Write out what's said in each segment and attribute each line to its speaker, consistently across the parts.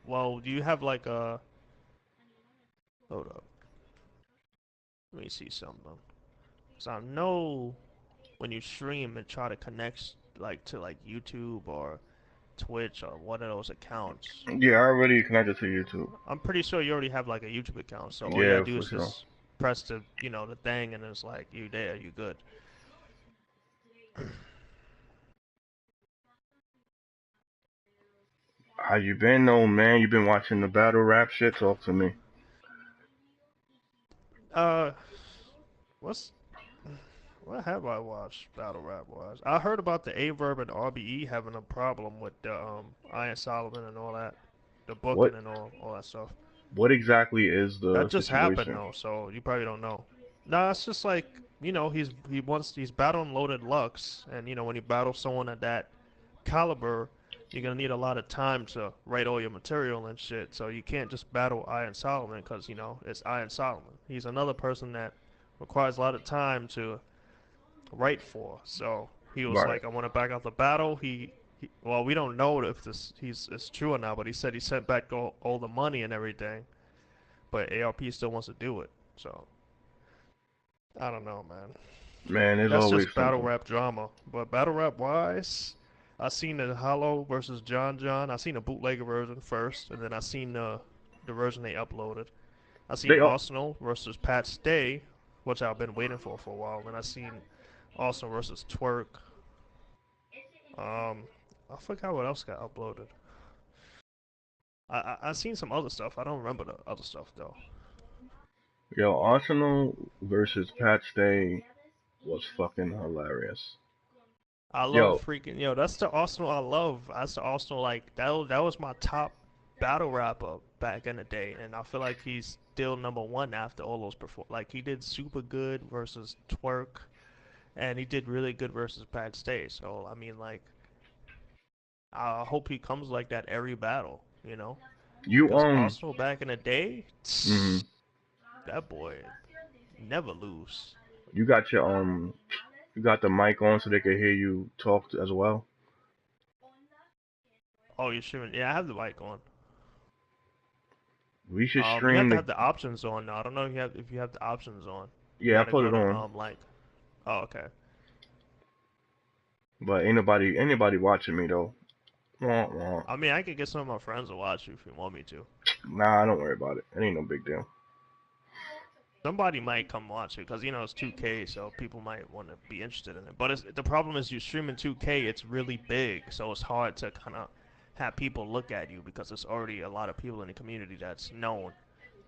Speaker 1: Well, do you have like a? Hold up. Let me see something. So I know when you stream and try to connect like to like YouTube or Twitch or one of those accounts,
Speaker 2: Yeah, I already connected to YouTube.
Speaker 1: I'm pretty sure you already have like a YouTube account. So all you gotta
Speaker 2: Yeah,
Speaker 1: do
Speaker 2: for
Speaker 1: is
Speaker 2: sure.
Speaker 1: just press the thing, and it's like you there, you good.
Speaker 2: How you been, though, man? You been watching the battle rap shit? Talk to me.
Speaker 1: Uh, what's what have I watched battle rap wise? I heard about the Averb and RBE having a problem with the Iron Solomon and all that, the
Speaker 2: What
Speaker 1: booking and all that stuff.
Speaker 2: what exactly is the
Speaker 1: That just happened
Speaker 2: situation?
Speaker 1: though, so you probably don't know. Nah, it's just like he's battling Loaded Lux, and when you battle someone at that caliber, you're gonna need a lot of time to write all your material and shit. So you can't just battle Iron Solomon because it's Iron Solomon. He's another person that requires a lot of time to write for. So he was
Speaker 2: Right.
Speaker 1: like, I want to back out the battle. Well, we don't know if this he's it's true or not, but he said he sent back all the money and everything. But ARP still wants to do it. So I don't know, man.
Speaker 2: Man, there's
Speaker 1: That's
Speaker 2: always
Speaker 1: just battle
Speaker 2: something.
Speaker 1: rap drama. But battle rap wise, I seen the Hollow versus John John. I seen the bootlegger version first, and then I seen the version they uploaded. I seen
Speaker 2: They all
Speaker 1: Arsenal versus Pat Stay, which I've been waiting for a while. And I seen Arsenal versus Twerk. Um, I forgot what else got uploaded. I seen some other stuff. I don't remember the other stuff though.
Speaker 2: Yo, Arsenal versus Pat Stay was fucking hilarious.
Speaker 1: I love
Speaker 2: Yo,
Speaker 1: freaking That's the Arsenal I love. That's the Arsenal like that was my top battle rapper back in the day, and I feel like he's still number one after all those perform. Like he did super good versus Twerk, and he did really good versus Pat Stay. So I mean, like I hope he comes like that every battle.
Speaker 2: you
Speaker 1: Because Arsenal back in the day,
Speaker 2: mhm.
Speaker 1: that boy never lose.
Speaker 2: You got your you got the mic on so they can hear you talk as well.
Speaker 1: Oh, you shouldn't. Yeah, I have the mic on.
Speaker 2: We should
Speaker 1: You have
Speaker 2: stream
Speaker 1: to
Speaker 2: the.
Speaker 1: have the options on now. I don't know if you have the options on. You
Speaker 2: Yeah, I
Speaker 1: gotta
Speaker 2: put
Speaker 1: go
Speaker 2: it
Speaker 1: to
Speaker 2: on,
Speaker 1: like. Oh, okay.
Speaker 2: but ain't nobody watching me though. Wah, wah.
Speaker 1: I mean, I could get some of my friends to watch you if you want me to.
Speaker 2: Nah, don't worry about it. It ain't no big deal.
Speaker 1: Somebody might come watch it because it's 2K, so people might want to be interested in it. But the problem is you stream in 2K, it's really big, so it's hard to kind of have people look at you because there's already a lot of people in the community that's known.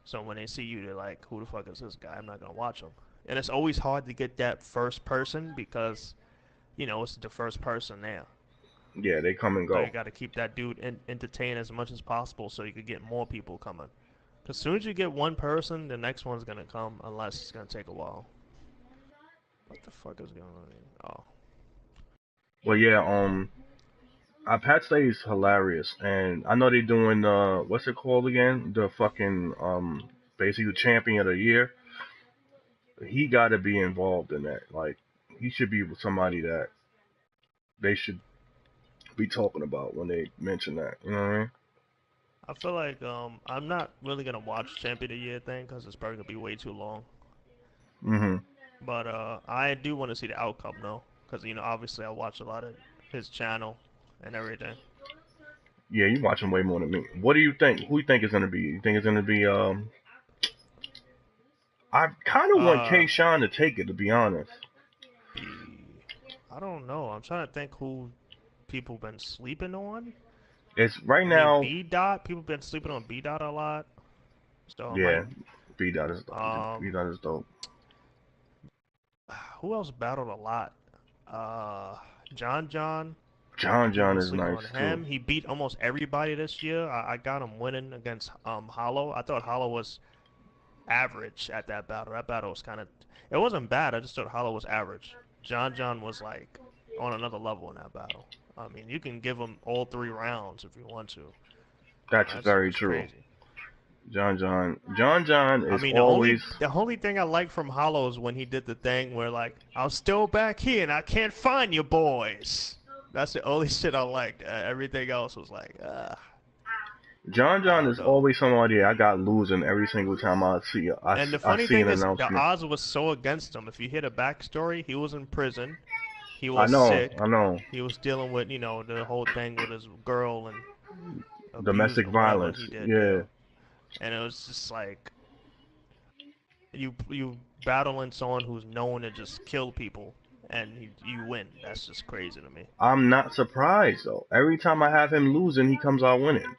Speaker 1: So when they see you, they're like, "Who the fuck is this guy? I'm not gonna watch him." And it's always hard to get that first person because it's the first person there.
Speaker 2: Yeah, they come and
Speaker 1: So
Speaker 2: go.
Speaker 1: you got to keep that dude entertained as much as possible so you could get more people coming. Because as soon as you get one person, the next one's gonna come unless it's gonna take a while. What the fuck is going on here? Oh,
Speaker 2: But yeah, Pat Stay is hilarious, and I know they doing what's it called again? The fucking basically the champion of the year. He got to be involved in that. Like he should be with somebody that they should be talking about when they mention that. You know what I mean?
Speaker 1: I feel like I'm not really gonna watch Champion of the Year thing because it's probably gonna be way too long.
Speaker 2: Mhm.
Speaker 1: But I do want to see the outcome though, because obviously I watch a lot of his channel and everything.
Speaker 2: Yeah, you watching way more than me. What do you think? Who you think is gonna be? You think it's gonna be I kind of want
Speaker 1: Uh,
Speaker 2: K. Sean to take it, to be honest.
Speaker 1: B. I don't know. I'm trying to think who people been sleeping on.
Speaker 2: It's right
Speaker 1: I mean,
Speaker 2: now.
Speaker 1: B Dot. People been sleeping on B Dot a lot. So it
Speaker 2: Yeah,
Speaker 1: might.
Speaker 2: B dot is B
Speaker 1: Um,
Speaker 2: dot is dope.
Speaker 1: who else battled a lot? Uh, John John.
Speaker 2: John
Speaker 1: People
Speaker 2: John
Speaker 1: been
Speaker 2: is
Speaker 1: sleeping
Speaker 2: nice
Speaker 1: on
Speaker 2: too.
Speaker 1: him. He beat almost everybody this year. I got him winning against Hollow. I thought Hollow was average at that battle. That battle was kind of. It wasn't bad. I just thought Hollow was average. John John was like on another level in that battle. I mean, you can give him all 3 rounds if you want to.
Speaker 2: That's
Speaker 1: That shit
Speaker 2: very
Speaker 1: was
Speaker 2: true.
Speaker 1: crazy.
Speaker 2: John
Speaker 1: I
Speaker 2: is
Speaker 1: mean, the
Speaker 2: always.
Speaker 1: only the only thing I like from Hollow is when he did the thing where like I'm still back here and I can't find you boys. That's the only shit I liked. Everything else was like,
Speaker 2: John
Speaker 1: I don't
Speaker 2: is
Speaker 1: know.
Speaker 2: always somebody I got losing every single time
Speaker 1: And the
Speaker 2: I
Speaker 1: funny
Speaker 2: see an
Speaker 1: thing is, the
Speaker 2: announcement.
Speaker 1: odds was so against him. If you hear the backstory, he was in prison. He
Speaker 2: I
Speaker 1: was
Speaker 2: know,
Speaker 1: sick.
Speaker 2: I know.
Speaker 1: He was dealing with, the whole thing with his girl and abusing
Speaker 2: Domestic
Speaker 1: or whatever
Speaker 2: violence.
Speaker 1: he did,
Speaker 2: Yeah.
Speaker 1: yeah. And it was just like you battling someone who's known to just kill people, and you win. That's just crazy to me.
Speaker 2: I'm not surprised though. Every time I have him losing, he comes out winning.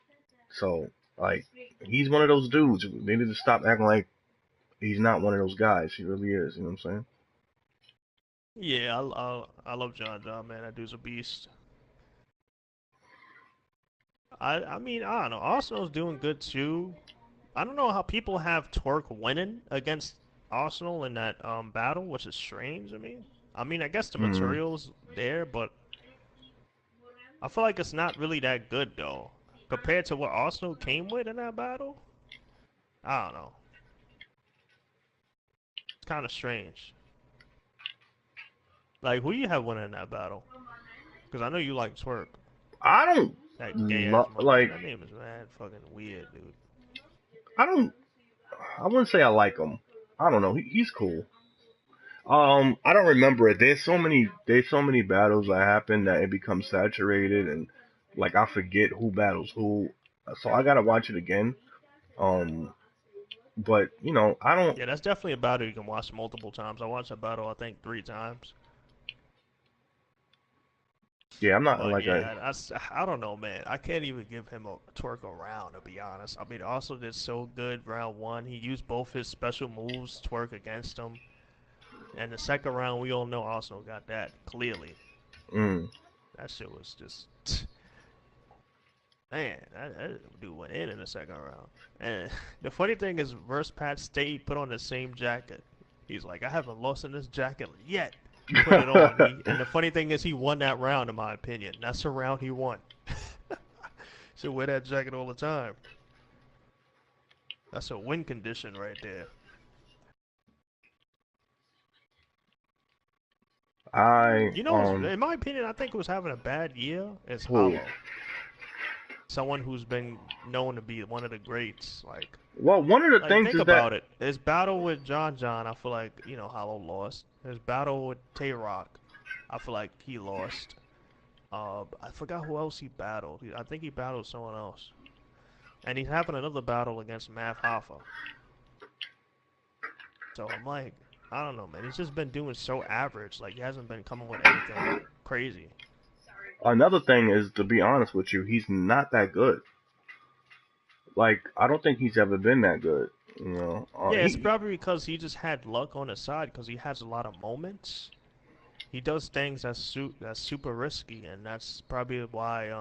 Speaker 2: So like, he's one of those dudes. They need to stop acting like he's not one of those guys. He really is. You know what I'm saying?
Speaker 1: Yeah, I love John, man. That dude's a beast. I mean, I don't know. Arsenal's doing good too. I don't know how people have Twerk winning against Arsenal in that battle, which is strange to me. I mean, I guess the
Speaker 2: Mm.
Speaker 1: material's there, but I feel like it's not really that good though, compared to what Arsenal came with in that battle. I don't know. It's kind of strange. Like, who you have winning that battle? Because I know you like Twerk.
Speaker 2: I don't
Speaker 1: That gay ass motherfucker.
Speaker 2: like.
Speaker 1: That name is mad fucking weird, dude.
Speaker 2: I don't. I wouldn't say I like him. I don't know. He's cool. I don't remember it. There's so many battles that happen that it becomes saturated, and like I forget who battles who. So I gotta watch it again. Um, but I don't.
Speaker 1: Yeah, that's definitely a battle you can watch multiple times. I watched that battle, I think, 3 times.
Speaker 2: Yeah, I'm not
Speaker 1: But
Speaker 2: like a.
Speaker 1: yeah, I don't know, man. I can't even give him a Twerk around, to be honest. I mean, also did so good round one. He used both his special moves, Twerk against him. And the second round, we all know Arsenal got that clearly.
Speaker 2: Mm,
Speaker 1: That shit was just, man, that dude went in the second round. And the funny thing is, verse Pat stayed put on the same jacket. He's like, I haven't lost in this jacket yet. Put it on. And the funny thing is, he won that round, in my opinion. That's the round he won. Should wear that jacket all the time. That's a win condition right there.
Speaker 2: I
Speaker 1: You know, in my opinion, I think who's having a bad year is
Speaker 2: who?
Speaker 1: Hollow. Someone who's been known to be one of the greats.
Speaker 2: Well, one of the
Speaker 1: Like,
Speaker 2: things
Speaker 1: think
Speaker 2: is that.
Speaker 1: about it. His battle with John, I feel like, Hollow lost. His battle with Tay Rock, I feel like he lost. I forgot who else he battled. I think he battled someone else. And he's having another battle against Math Hoffa. So I'm like, I don't know, man. He's just been doing so average. Like, he hasn't been coming with anything crazy.
Speaker 2: Another thing is, to be honest with you, he's not that good. Like, I don't think he's ever been that good. You know,
Speaker 1: Yeah, it's probably because he just had luck on his side because he has a lot of moments. He does things that's super risky, and that's probably why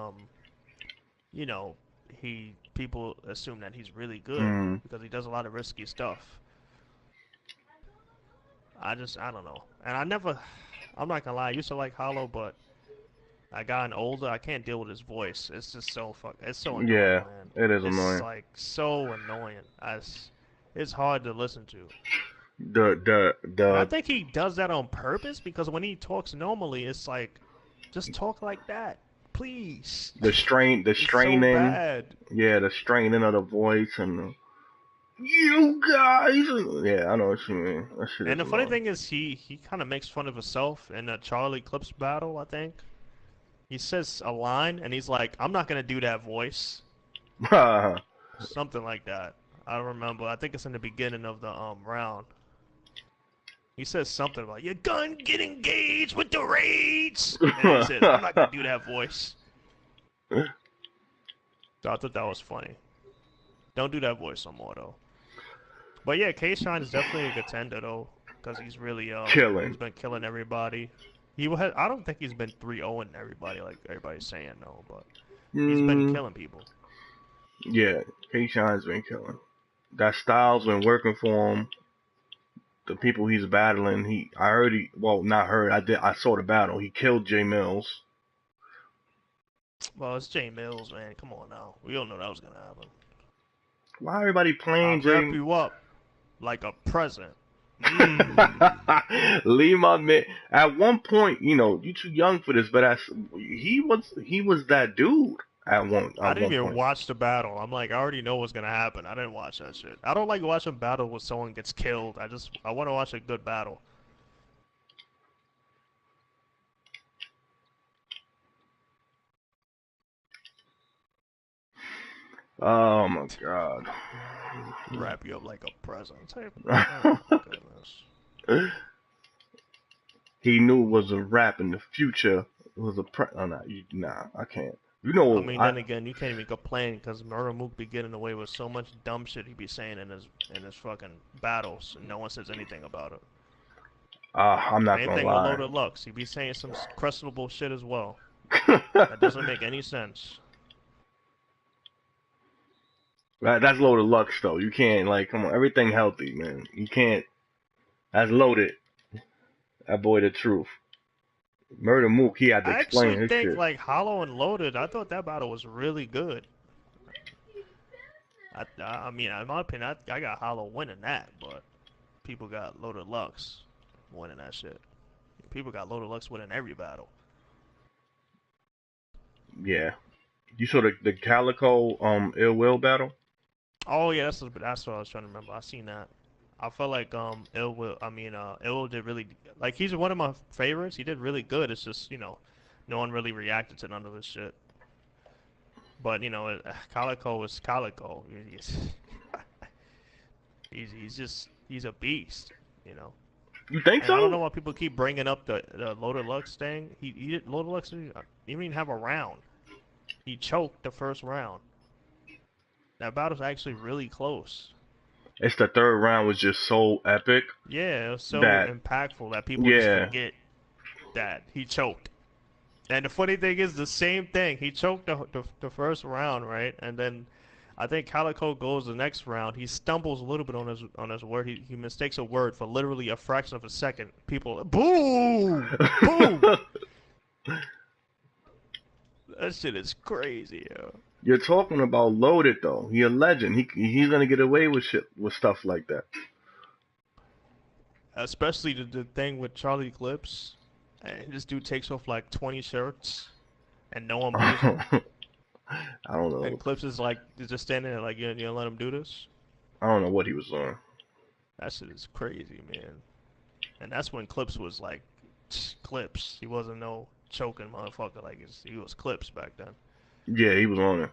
Speaker 1: you know, people assume that he's really good
Speaker 2: mm,
Speaker 1: because he does a lot of risky stuff. I don't know. And I'm not gonna lie, I used to like Hollow, but I gotten older, I can't deal with his voice. It's just it's so annoying,
Speaker 2: yeah,
Speaker 1: man.
Speaker 2: it is
Speaker 1: It's
Speaker 2: annoying.
Speaker 1: like so annoying. It's hard to listen to. And I
Speaker 2: The
Speaker 1: think he does that on purpose because when he talks normally, it's like, just talk like that, please.
Speaker 2: the
Speaker 1: It's so
Speaker 2: straining,
Speaker 1: bad.
Speaker 2: yeah, the straining of the voice and you guys. Yeah, I know what you mean. That shit
Speaker 1: And
Speaker 2: is
Speaker 1: the funny
Speaker 2: annoying.
Speaker 1: thing is, he kind of makes fun of himself in the Charlie Clips battle, I think. He says a line, and he's like, I'm not going to do that voice. Something like that. I don't remember. I think it's in the beginning of the round. He says something about, your gun get engaged with the raids. And he says, I'm not going to do that voice. So I thought that was funny. Don't do that voice no more, though. But yeah, K-Shine is definitely a contender, though. Because he's really, he's
Speaker 2: Killing.
Speaker 1: been killing everybody. I don't think he's been 3-0 in everybody, like everybody's saying, though. But he's been
Speaker 2: Mm,
Speaker 1: killing people.
Speaker 2: yeah, K-Shine's been killing. That style's been working for him. The people he's battling, I heard well, not heard, I saw the battle. He killed Jay Mills.
Speaker 1: Well, it's Jay Mills, man. Come on now. We all know that was going to happen.
Speaker 2: Why everybody
Speaker 1: I'll
Speaker 2: playing
Speaker 1: wrap
Speaker 2: Jay?
Speaker 1: you up like a present. Mmm.
Speaker 2: Leave my man. At one point, you too young for this, but he was that dude.
Speaker 1: I
Speaker 2: at
Speaker 1: didn't
Speaker 2: one
Speaker 1: even
Speaker 2: point.
Speaker 1: watch the battle. I'm like, I already know what's gonna happen. I didn't watch that shit. I don't like watching battle where someone gets killed. I want to watch a good battle.
Speaker 2: Oh my god.
Speaker 1: Wrap you up like a present type. Oh my goodness.
Speaker 2: He knew it was a rap in the future. It was a oh, nah, I can't. You
Speaker 1: I
Speaker 2: know,
Speaker 1: mean, then again, you can't even complain because Murder Mook be getting away with so much dumb shit he be saying in his fucking battles, and no one says anything about it.
Speaker 2: I'm not
Speaker 1: Same
Speaker 2: gonna
Speaker 1: thing with
Speaker 2: lie.
Speaker 1: Loaded Lux. He be saying some questionable shit as well. That doesn't make any sense.
Speaker 2: That's loaded Lux though. You can't like come on, everything healthy, man. You can't. That's loaded. That boy, the truth. Murder Mook, he had to
Speaker 1: I
Speaker 2: explain
Speaker 1: actually
Speaker 2: his
Speaker 1: think
Speaker 2: shit.
Speaker 1: like Hollow and Loaded. I thought that battle was really good. I mean, in my opinion, I got Hollow winning that, but people got Loaded Lux winning that shit. People got Loaded Lux winning every battle.
Speaker 2: Yeah. You saw the Calico Ill Will battle?
Speaker 1: Oh yeah, that's what I was trying to remember. I seen that. I felt like Ill Will did really like he's one of my favorites. He did really good. It's just no one really reacted to none of his shit. But Calico was Calico. He's a beast. You know.
Speaker 2: You think
Speaker 1: And I don't know
Speaker 2: so?
Speaker 1: why people keep bringing up the Loaded Lux thing. Loaded Lux didn't even have a round. He choked the first round. That battle's actually really close.
Speaker 2: It's the third round was just so epic
Speaker 1: Yeah, it was so
Speaker 2: that
Speaker 1: impactful that people just
Speaker 2: yeah,
Speaker 1: forget that he choked. And the funny thing is the same thing. He choked the first round, right? And then I think Calico goes the next round. He stumbles a little bit on his word. He mistakes a word for literally a fraction of a second. People, boo, boo. That shit is crazy, yo.
Speaker 2: you're talking about loaded though. He a legend. He's gonna get away with shit with stuff like that.
Speaker 1: Especially the thing with Charlie Clips. And this dude takes off like 20 shirts and no one boos him.
Speaker 2: I don't
Speaker 1: And
Speaker 2: know.
Speaker 1: Clips is just standing there like you don't let him do this.
Speaker 2: I don't know what he was doing.
Speaker 1: That shit is crazy, man. And that's when Clips was like Clips. He wasn't no choking motherfucker like he was Clips back then.
Speaker 2: Yeah, he was on it.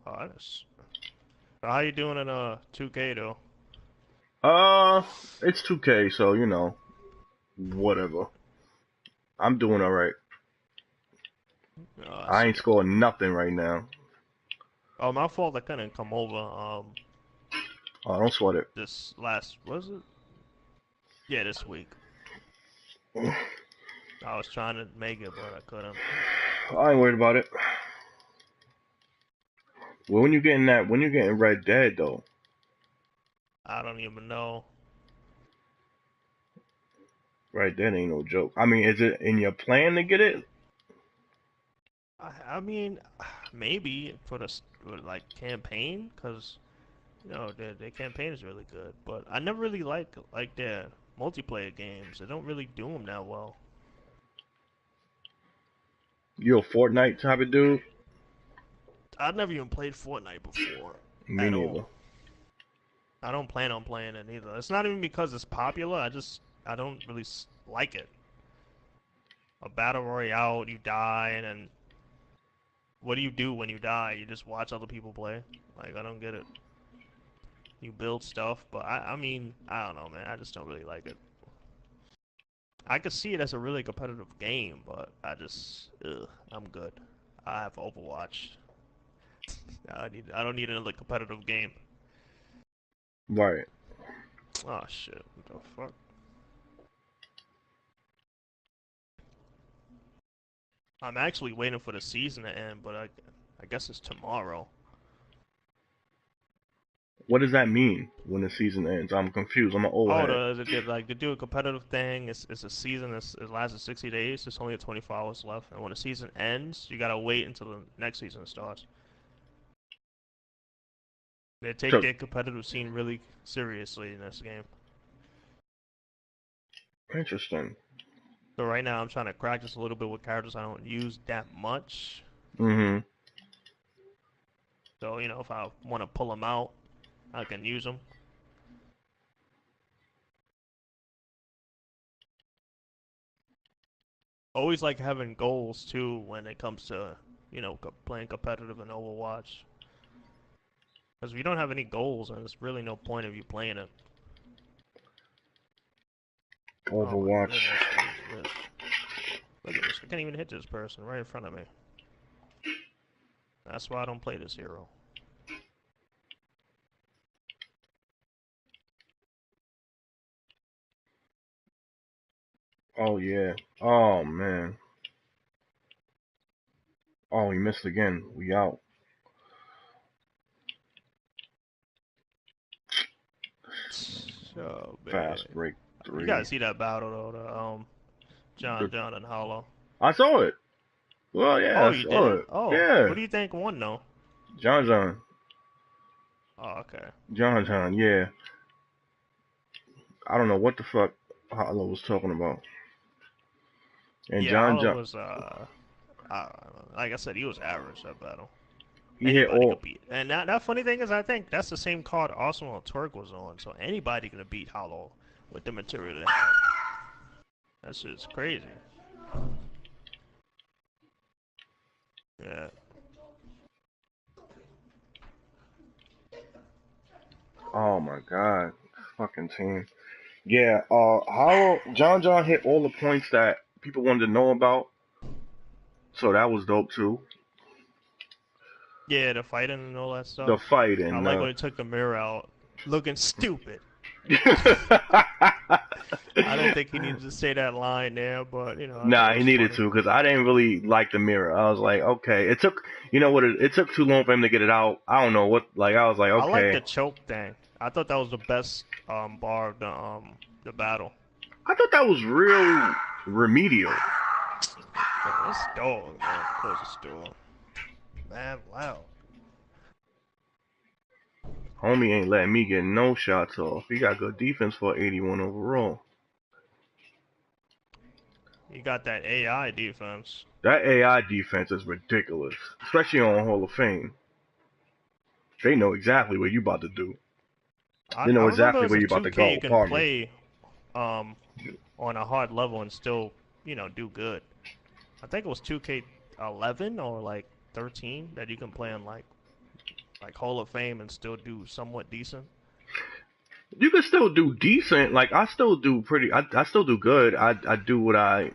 Speaker 1: Oh, how you doing in 2K though?
Speaker 2: It's 2K, so you know, whatever. I'm doing all right.
Speaker 1: Oh, I
Speaker 2: I
Speaker 1: see.
Speaker 2: ain't scoring nothing right now.
Speaker 1: Oh, my fault. I couldn't come over.
Speaker 2: Oh, don't sweat it.
Speaker 1: This last was it? Yeah, this week. I was trying to make it, but I couldn't.
Speaker 2: I ain't worried about it. Well, when you're getting Red Dead though,
Speaker 1: I don't even know.
Speaker 2: Red Dead ain't no joke. I mean, is it in your plan to get it?
Speaker 1: I mean, maybe for like campaign, cause their campaign is really good. But I never really like their multiplayer games. They don't really do them that well.
Speaker 2: You a Fortnite type of dude?
Speaker 1: I've never even played Fortnite before
Speaker 2: Me
Speaker 1: at
Speaker 2: neither.
Speaker 1: all. I don't plan on playing it either. It's not even because it's popular. I don't really like it. A battle royale, you die, and then what do you do when you die? You just watch other people play. Like I don't get it. You build stuff, but I mean, I don't know, man. I just don't really like it. I could see it as a really competitive game, but I'm good. I have Overwatch. I don't need another competitive game.
Speaker 2: Right.
Speaker 1: Oh shit, what the fuck? I'm actually waiting for the season to end, but I guess it's tomorrow.
Speaker 2: What does that mean when the season ends? I'm confused. I'm an old
Speaker 1: Oh,
Speaker 2: head.
Speaker 1: like to do a competitive thing. It's a season. It lasts 60 days. It's only 24 hours left, and when the season ends, you gotta wait until the next season starts. They take
Speaker 2: So
Speaker 1: their competitive scene really seriously in this game.
Speaker 2: interesting.
Speaker 1: So right now I'm trying to practice a little bit with characters I don't use that much.
Speaker 2: Mhm.
Speaker 1: So if I want to pull them out, I can use them. Always like having goals too when it comes to playing competitive in Overwatch. Because if you don't have any goals, then there's really no point of you playing it. Oh my
Speaker 2: Overwatch.
Speaker 1: goodness, what is this? Look at this. I can't even hit this person right in front of me. That's why I don't play this hero.
Speaker 2: Oh yeah. Oh man. Oh, he missed again. We out.
Speaker 1: Oh man.
Speaker 2: Fast break
Speaker 1: You
Speaker 2: 3.
Speaker 1: gotta see that battle though,
Speaker 2: The,
Speaker 1: John and Hollow.
Speaker 2: I saw it. Well, yeah,
Speaker 1: Oh,
Speaker 2: I
Speaker 1: you
Speaker 2: saw
Speaker 1: did?
Speaker 2: it.
Speaker 1: Oh,
Speaker 2: Yeah.
Speaker 1: who do you think won though?
Speaker 2: John John.
Speaker 1: Oh, okay.
Speaker 2: John John, yeah. I don't know what the fuck Hollow was talking about. And
Speaker 1: Yeah,
Speaker 2: John
Speaker 1: Hollow
Speaker 2: John,
Speaker 1: was like I said, he was average that battle.
Speaker 2: he hit
Speaker 1: Anybody
Speaker 2: all.
Speaker 1: could beat. And that funny thing is, I think that's the same card Arsenal Turk was on, so anybody could beat Hollow with the material they have. That's just crazy. Yeah.
Speaker 2: Oh my god. Fucking team. Yeah, Hollow, John John hit all the points that people wanted to know about. So that was dope too.
Speaker 1: Yeah, the fighting and all that
Speaker 2: The
Speaker 1: stuff.
Speaker 2: fight
Speaker 1: I
Speaker 2: and
Speaker 1: like when he took the mirror out, looking stupid. I didn't think he needed to say that line there, but I thought
Speaker 2: Nah,
Speaker 1: it
Speaker 2: he
Speaker 1: was
Speaker 2: needed
Speaker 1: funny.
Speaker 2: to because I didn't really like the mirror. I was like, okay, it took, you know what? It took too long for him to get it out. I don't know what. Like, I was like,
Speaker 1: I like
Speaker 2: okay.
Speaker 1: the choke thing. I thought that was the best bar of the battle.
Speaker 2: I thought that was real remedial.
Speaker 1: Look at this dog, man. Close this door. Man, loud.
Speaker 2: Homie ain't letting me get no shots off. He got good defense for 81 overall.
Speaker 1: You got that AI defense.
Speaker 2: That AI defense is ridiculous, especially on Hall of Fame. They know exactly what you about to do. They
Speaker 1: I
Speaker 2: know
Speaker 1: remember
Speaker 2: exactly
Speaker 1: as
Speaker 2: where
Speaker 1: a
Speaker 2: you about to
Speaker 1: 2K you
Speaker 2: go.
Speaker 1: can
Speaker 2: Pardon me.
Speaker 1: play um on a hard level and still do good. I think it was 2K11 or like 13 that you can play on like Hall of Fame and still do somewhat decent.
Speaker 2: You can still do decent. Like I still do pretty. I still do good. I do what I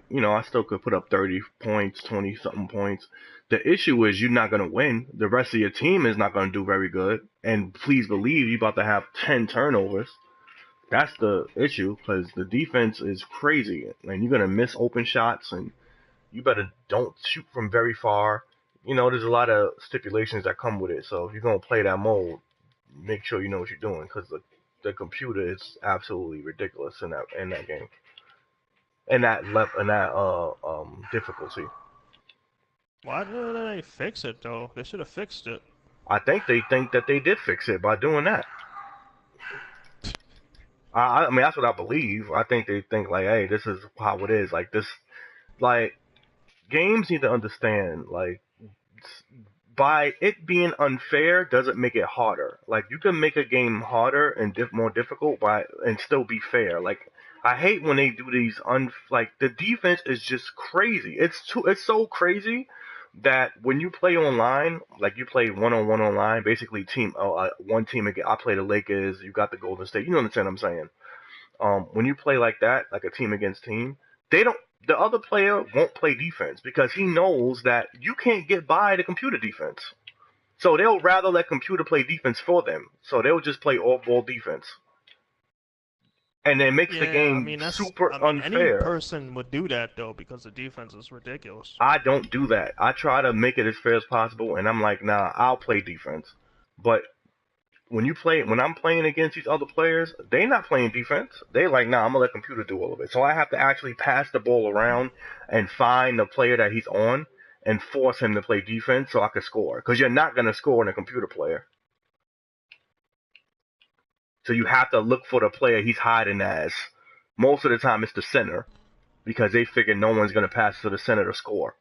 Speaker 2: still could put up 30 points, 20 something points. The issue is you're not gonna win. The rest of your team is not gonna do very good. And please believe you're about to have 10 turnovers. That's the issue because the defense is crazy, and you're gonna miss open shots, and you better don't shoot from very far. There's a lot of stipulations that come with it. So if you're gonna play that mode, make sure you know what you're doing because the computer is absolutely ridiculous in that game, in that difficulty.
Speaker 1: Why didn't they fix it though? They should have fixed it.
Speaker 2: I think that they did fix it by doing that. I mean that's what I believe. I think they think like, hey, this is how it is. Like this, like games need to understand like by it being unfair doesn't make it harder. Like you can make a game harder and more difficult by and still be fair. Like I hate when they do these like the defense is just crazy. It's so crazy that when you play online, like you play one on one online, basically one team again. I play the Lakers. You got the Golden State. You understand what I'm saying? When you play like that, like a team against team, they don't. The other player won't play defense because he knows that you can't get by the computer defense. So they'll rather let computer play defense for them. So they'll just play all ball defense, and it makes the
Speaker 1: Yeah, I
Speaker 2: game
Speaker 1: mean
Speaker 2: super
Speaker 1: any
Speaker 2: unfair.
Speaker 1: person would do that though because the defense is ridiculous.
Speaker 2: I don't do that. I try to make it as fair as possible, and I'm like, nah, I'll play defense. But when I'm playing against these other players, they not playing defense. They like, nah, I'm gonna let computer do all of it. So I have to actually pass the ball around and find the player that he's on and force him to play defense so I can score. Because you're not gonna score in a computer player. So you have to look for the player he's hiding as. Most of the time, it's the center because they figure no one's gonna pass to the center to score,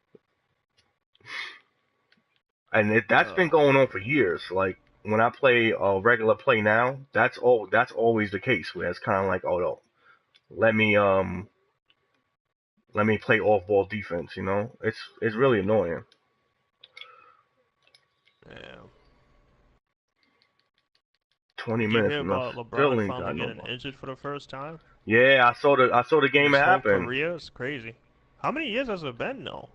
Speaker 2: and that's been
Speaker 1: Oh
Speaker 2: going on for
Speaker 1: man.
Speaker 2: years. Like when I play a regular play now, that's all. That's always the case. Where it's kind of like, oh no, let me let me play off ball defense. It's really annoying.
Speaker 1: Yeah.
Speaker 2: 20
Speaker 1: Did you
Speaker 2: minutes
Speaker 1: hear
Speaker 2: and I
Speaker 1: about
Speaker 2: still
Speaker 1: LeBron
Speaker 2: ain't
Speaker 1: finally
Speaker 2: got
Speaker 1: getting
Speaker 2: nobody.
Speaker 1: injured for the first time
Speaker 2: Yeah, I saw the
Speaker 1: in
Speaker 2: game
Speaker 1: his whole
Speaker 2: happen.
Speaker 1: career? It's crazy. How many years has it been though?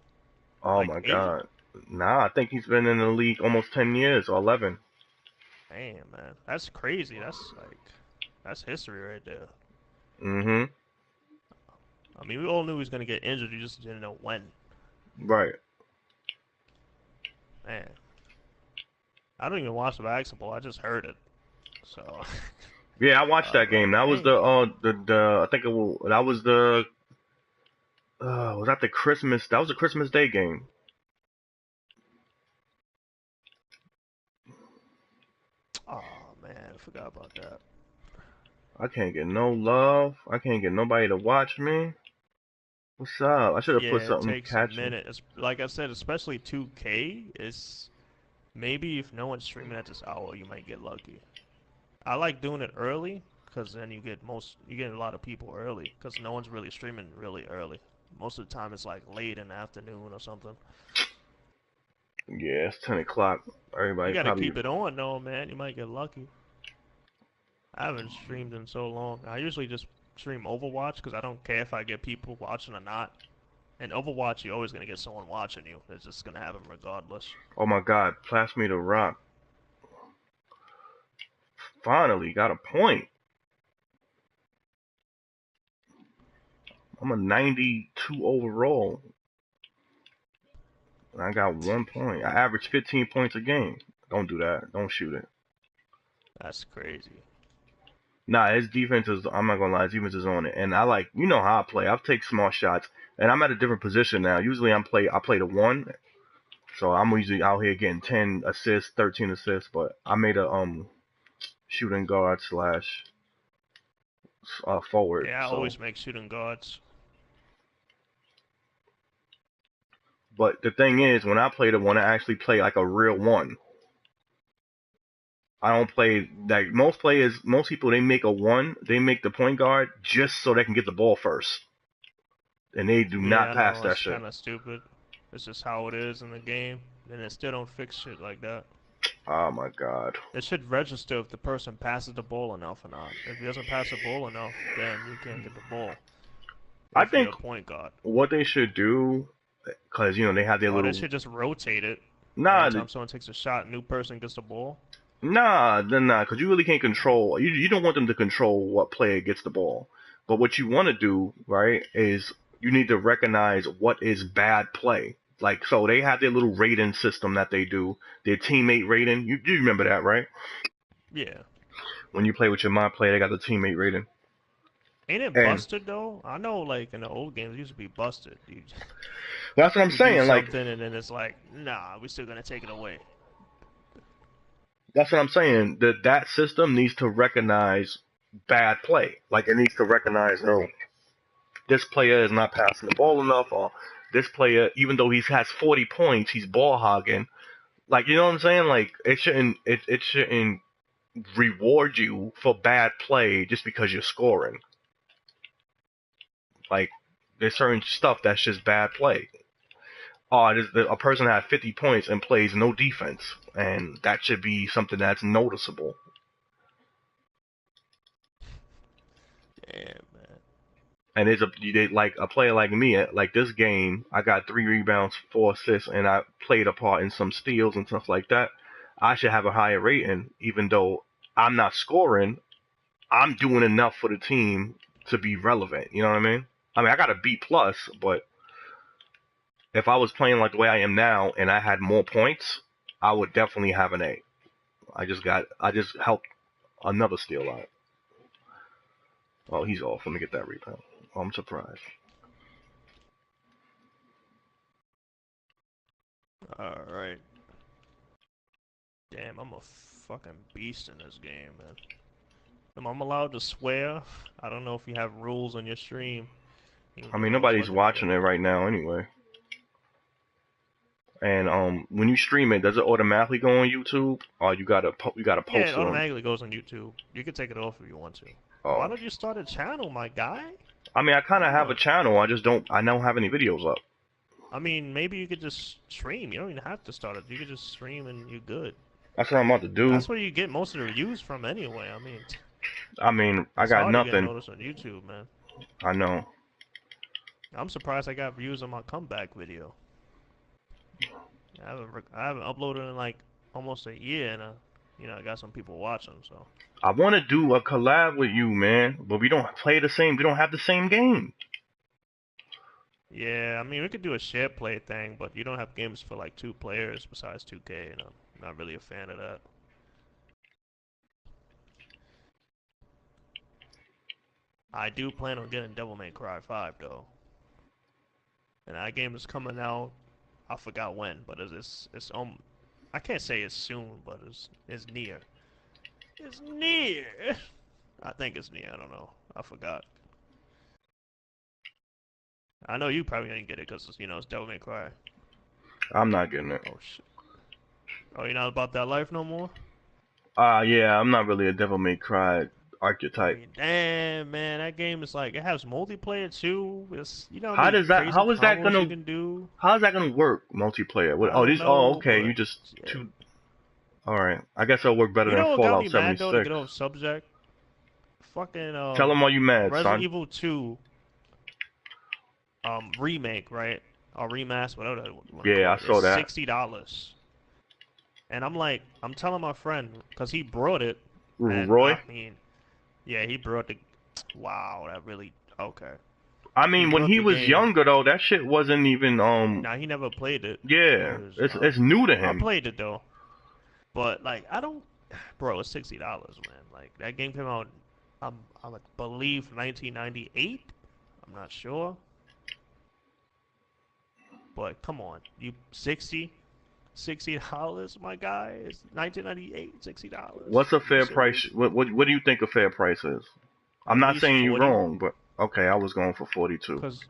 Speaker 2: Oh
Speaker 1: Like
Speaker 2: my
Speaker 1: 8?
Speaker 2: god. Nah, I think he's been in the league almost 10 years or 11.
Speaker 1: Damn, man. That's crazy. That's history right there.
Speaker 2: Mm-hmm.
Speaker 1: I mean, we all knew he was gonna get injured. We just didn't know when.
Speaker 2: Right.
Speaker 1: Man, I don't even watch the basketball. I just heard it. So,
Speaker 2: Yeah, I watched
Speaker 1: I was
Speaker 2: that game.
Speaker 1: like,
Speaker 2: That was
Speaker 1: dang.
Speaker 2: the I think that was the was that the Christmas? That was the Christmas Day game.
Speaker 1: Oh man, I forgot about that.
Speaker 2: I can't get no love. I can't get nobody to watch me. What's up? I should have put
Speaker 1: Yeah, it
Speaker 2: something
Speaker 1: takes a
Speaker 2: catchy.
Speaker 1: minute. Like I said, especially 2K. It's maybe if no one's streaming at this hour, you might get lucky. I like doing it early because then you get a lot of people early because no one's really streaming really early. Most of the time it's like late in the afternoon or something.
Speaker 2: Yeah, it's 10 o'clock.
Speaker 1: You
Speaker 2: Everybody
Speaker 1: gotta
Speaker 2: probably.
Speaker 1: keep it on though, man. You might get lucky. I haven't streamed in so long. I usually just stream Overwatch because I don't care if I get people watching or not. In Overwatch, you're always gonna get someone watching you. It's just gonna happen regardless.
Speaker 2: Oh my God, pass me the rock. Finally got a point. I'm a 92 overall. And I got 1 point. I average 15 points a game. Don't do that. Don't shoot it.
Speaker 1: That's crazy.
Speaker 2: Nah, his defense is. I'm not gonna lie, his defense is on it. And I like, how I play. I take small shots, and I'm at a different position now. Usually, I play the one, so I'm usually out here getting 10 assists, 13 assists. But I made a shooting guard slash forward.
Speaker 1: Yeah, I
Speaker 2: So,
Speaker 1: always make shooting guards.
Speaker 2: but the thing is, when I play the one, I actually play like a real one. I don't play like most players. Most people they make a one. They make the point guard just so they can get the ball first, and they do
Speaker 1: Yeah,
Speaker 2: not
Speaker 1: I
Speaker 2: pass
Speaker 1: know
Speaker 2: that
Speaker 1: it's
Speaker 2: shit.
Speaker 1: kind of stupid. It's just how it is in the game, and it still don't fix shit like that.
Speaker 2: Oh my god.
Speaker 1: It should register if the person passes the ball enough or not. If he doesn't pass the ball enough, then you can't get the ball
Speaker 2: I
Speaker 1: if you're
Speaker 2: think
Speaker 1: a point guard.
Speaker 2: what they should do, because they have their
Speaker 1: Or they
Speaker 2: little.
Speaker 1: should just rotate it. Every
Speaker 2: Nah,
Speaker 1: time someone takes a shot, new person gets the ball.
Speaker 2: then nah, because you really can't control. You don't want them to control what player gets the ball. But what you want to do, right, is you need to recognize what is bad play. Like, so they have their little rating system that they do, their teammate rating. You remember that, right?
Speaker 1: Yeah.
Speaker 2: When you play with your mod player, they got the teammate rating.
Speaker 1: Ain't it
Speaker 2: And
Speaker 1: busted though? I know, like in the old games, it used to be busted.
Speaker 2: that's what I'm
Speaker 1: You do
Speaker 2: saying. Like,
Speaker 1: something and then it's like, nah, we're still gonna take it away.
Speaker 2: that's what I'm saying. That system needs to recognize bad play. Like, it needs to recognize, oh, this player is not passing the ball enough, or this player, even though he has 40 points, he's ball hogging. Like, you know what I'm saying? Like, it shouldn't reward you for bad play just because you're scoring. Like, there's certain stuff that's just bad play. Oh, a person had 50 points and plays no defense, and that should be something that's noticeable.
Speaker 1: Damn, man.
Speaker 2: And like a player like me, like this game, I got 3 rebounds, 4 assists, and I played a part in some steals and stuff like that. I should have a higher rating, even though I'm not scoring. I'm doing enough for the team to be relevant. You know what I mean? I mean, I got a B plus, but if I was playing like the way I am now and I had more points, I would definitely have an A. I just helped another steal out. Oh, he's off. Let me get that rebound. Oh, I'm surprised.
Speaker 1: Alright. Damn, I'm a fucking beast in this game, man. Am I allowed to swear? I don't know if you have rules on your stream, even
Speaker 2: I
Speaker 1: though
Speaker 2: mean,
Speaker 1: I was
Speaker 2: nobody's
Speaker 1: looking at it.
Speaker 2: watching it right now anyway. And when you stream it, does it automatically go on YouTube, or you gotta
Speaker 1: Yeah,
Speaker 2: post
Speaker 1: it
Speaker 2: it on?
Speaker 1: automatically goes on YouTube. You can take it off if you want to. Why
Speaker 2: Oh,
Speaker 1: don't you start a channel, my guy?
Speaker 2: I mean, I kind
Speaker 1: Come
Speaker 2: of have a
Speaker 1: on.
Speaker 2: channel. I don't have any videos up.
Speaker 1: I mean, maybe you could just stream. You don't even have to start it. You could just stream and you're good.
Speaker 2: That's what I'm about to do.
Speaker 1: That's where you get most of the views from anyway. I mean,
Speaker 2: I mean, I
Speaker 1: it's
Speaker 2: got
Speaker 1: hard to get
Speaker 2: nothing.
Speaker 1: noticed on YouTube, man.
Speaker 2: I know.
Speaker 1: I'm surprised I got views on my comeback video. I haven't uploaded in like almost a year, and I got some people watching. So
Speaker 2: I want to do a collab with you, man, but we don't play the same. We don't have the same game.
Speaker 1: yeah, I mean we could do a shared play thing, but you don't have games for like two players besides 2K, and I'm not really a fan of that. I do plan on getting Devil May Cry 5 though, and that game is coming out. I forgot when, but it's I can't say it's soon, but it's near. It's near. I think it's near. I don't know. I forgot. I know you probably didn't get it because it's Devil May Cry.
Speaker 2: I'm not getting it.
Speaker 1: Oh shit. Oh, you're not about that life no more?
Speaker 2: Yeah, I'm not really a Devil May Cry
Speaker 1: I
Speaker 2: archetype.
Speaker 1: mean, damn, man, that game is like it has multiplayer too. It's how
Speaker 2: How
Speaker 1: many
Speaker 2: does that?
Speaker 1: crazy
Speaker 2: How is that
Speaker 1: combos you
Speaker 2: gonna?
Speaker 1: can do.
Speaker 2: How is that gonna work multiplayer? What,
Speaker 1: I
Speaker 2: oh,
Speaker 1: don't
Speaker 2: these. Oh,
Speaker 1: know,
Speaker 2: okay.
Speaker 1: but
Speaker 2: You just
Speaker 1: yeah.
Speaker 2: two. All right. I guess it'll work better
Speaker 1: You
Speaker 2: than
Speaker 1: know what got
Speaker 2: Fallout
Speaker 1: me mad though to get
Speaker 2: 76.
Speaker 1: off subject? Fucking
Speaker 2: Tell them why you mad,
Speaker 1: Resident
Speaker 2: son.
Speaker 1: Evil 2 remake, right? Or remaster, whatever you want to
Speaker 2: Yeah,
Speaker 1: call
Speaker 2: I
Speaker 1: it. It's
Speaker 2: saw that.
Speaker 1: $60. And I'm telling my friend, because he brought it, and
Speaker 2: Roy.
Speaker 1: I mean, yeah, he brought the. Wow, that really. Okay.
Speaker 2: I
Speaker 1: He
Speaker 2: mean, when
Speaker 1: brought
Speaker 2: he
Speaker 1: the
Speaker 2: was
Speaker 1: game.
Speaker 2: younger though, that shit wasn't even
Speaker 1: Now, he never played it.
Speaker 2: Yeah,
Speaker 1: Because,
Speaker 2: it's new to
Speaker 1: I
Speaker 2: him.
Speaker 1: played it, though. But, like, I don't. Bro, it's $60, man. Like, that game came out, I believe, 1998. I'm not sure. But, come on. You, $60, my guy? It's 1998, $60.
Speaker 2: What's a
Speaker 1: You
Speaker 2: fair price?
Speaker 1: serious?
Speaker 2: What do you think a fair price is? I'm
Speaker 1: At
Speaker 2: not
Speaker 1: least
Speaker 2: saying you're
Speaker 1: 40.
Speaker 2: wrong, but okay, I was going for 42.
Speaker 1: Because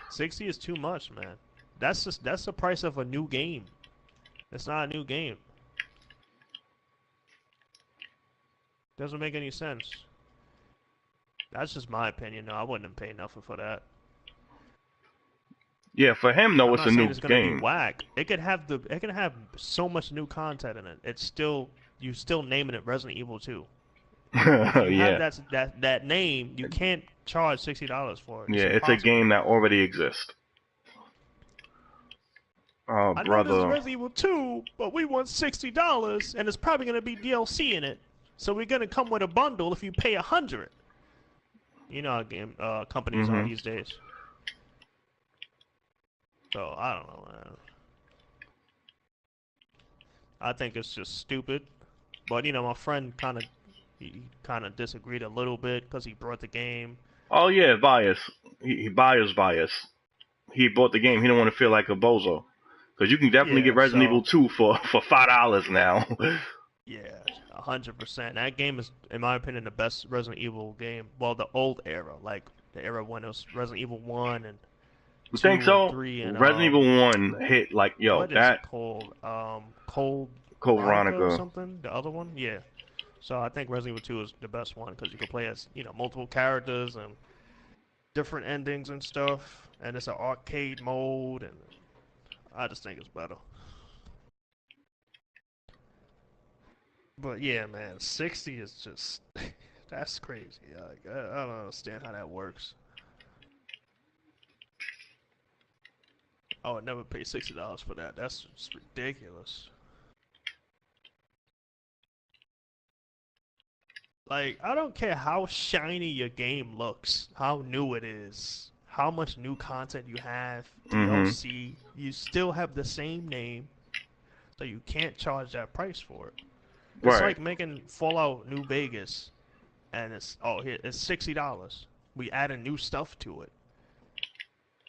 Speaker 1: 60 is too much, man. That's the price of a new game. It's not a new game. Doesn't make any sense. That's just my opinion. No, I wouldn't pay nothing for that.
Speaker 2: Yeah, for him though,
Speaker 1: I'm
Speaker 2: it's a
Speaker 1: not saying
Speaker 2: new
Speaker 1: it's gonna be
Speaker 2: game.
Speaker 1: whack. It can have so much new content in it. It's still you still naming it Resident Evil 2. If you have
Speaker 2: Yeah,
Speaker 1: that name, you can't charge $60 for it.
Speaker 2: yeah,
Speaker 1: It's
Speaker 2: it's a
Speaker 1: impossible.
Speaker 2: game that already exists. Oh,
Speaker 1: I know this is
Speaker 2: brother.
Speaker 1: Resident Evil 2, but we want $60, and it's probably gonna be DLC in it. So we're gonna come with a bundle if you pay 100. You know how game companies are
Speaker 2: Mhm.
Speaker 1: these days. So I don't know, man. I think it's just stupid. But my friend he kind of disagreed a little bit because he brought the game.
Speaker 2: Oh yeah, bias. He bias. He bought the game. He don't want to feel like a bozo. Cause you can definitely get
Speaker 1: Yeah,
Speaker 2: Resident Evil
Speaker 1: so
Speaker 2: 2 for $5 now.
Speaker 1: yeah, 100%. That game is, in my opinion, the best Resident Evil game. Well, the old era, like the era when it was Resident Evil 1 and
Speaker 2: You think
Speaker 1: 2 and
Speaker 2: so?
Speaker 1: 3 and
Speaker 2: Resident Evil 1 hit like yo
Speaker 1: what is it
Speaker 2: that
Speaker 1: called? Cold
Speaker 2: Code
Speaker 1: Veronica or
Speaker 2: Veronica.
Speaker 1: something? The other one? Yeah. So I think Resident Evil 2 is the best one because you can play as multiple characters and different endings and stuff, and it's an arcade mode, and I just think it's better. But yeah, man, 60 is just that's crazy. Like, I don't understand how that works. I would never pay $60 for that. That's just ridiculous. Like, I don't care how shiny your game looks, how new it is, how much new content you have,
Speaker 2: Mhm.
Speaker 1: DLC, you still have the same name, so you can't charge that price for it. It's
Speaker 2: Right.
Speaker 1: like making Fallout New Vegas, and here it's $60. We adding new stuff to it.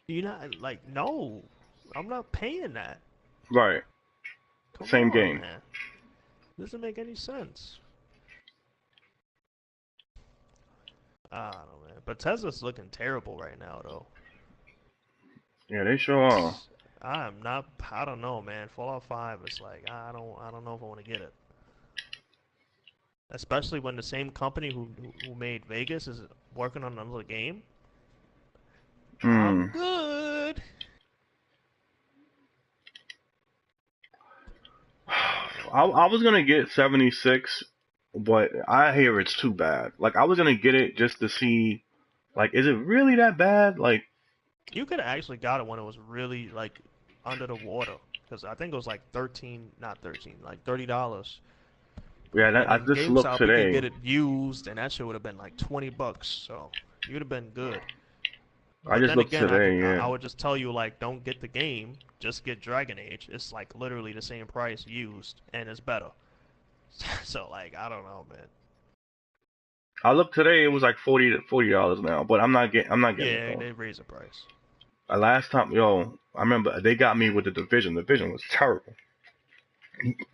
Speaker 1: You not like no, I'm not paying that.
Speaker 2: Right.
Speaker 1: Come
Speaker 2: Same
Speaker 1: on,
Speaker 2: game.
Speaker 1: man. Doesn't make any sense. I don't know, man. But Tesla's looking terrible right now, though.
Speaker 2: Yeah, they sure are.
Speaker 1: I'm not. I don't know, man. Fallout 5 is like I don't know if I want to get it. Especially when the same company who made Vegas is working on another game. I'm
Speaker 2: Hmm.
Speaker 1: good.
Speaker 2: I was gonna get 76, but I hear it's too bad. Like I was gonna get it just to see, like, is it really that bad? Like,
Speaker 1: You could have actually got it when it was really like under the water, because I think it was like 13, not 13, like $30.
Speaker 2: yeah,
Speaker 1: And
Speaker 2: I
Speaker 1: then
Speaker 2: just looked
Speaker 1: GameStop, you could get
Speaker 2: today.
Speaker 1: it used, and that shit would have been like $20. So you'd have been good.
Speaker 2: I
Speaker 1: But
Speaker 2: just
Speaker 1: then
Speaker 2: looked
Speaker 1: again,
Speaker 2: today.
Speaker 1: I
Speaker 2: Yeah,
Speaker 1: would just tell you like don't get the game, just get Dragon Age. It's like literally the same price used, and it's better. So like I don't know, man.
Speaker 2: I looked today. It was like $40 now, but I'm not getting it
Speaker 1: Yeah,
Speaker 2: though.
Speaker 1: they raise the price.
Speaker 2: Last time, yo, I remember they got me with the Division. The Division was terrible,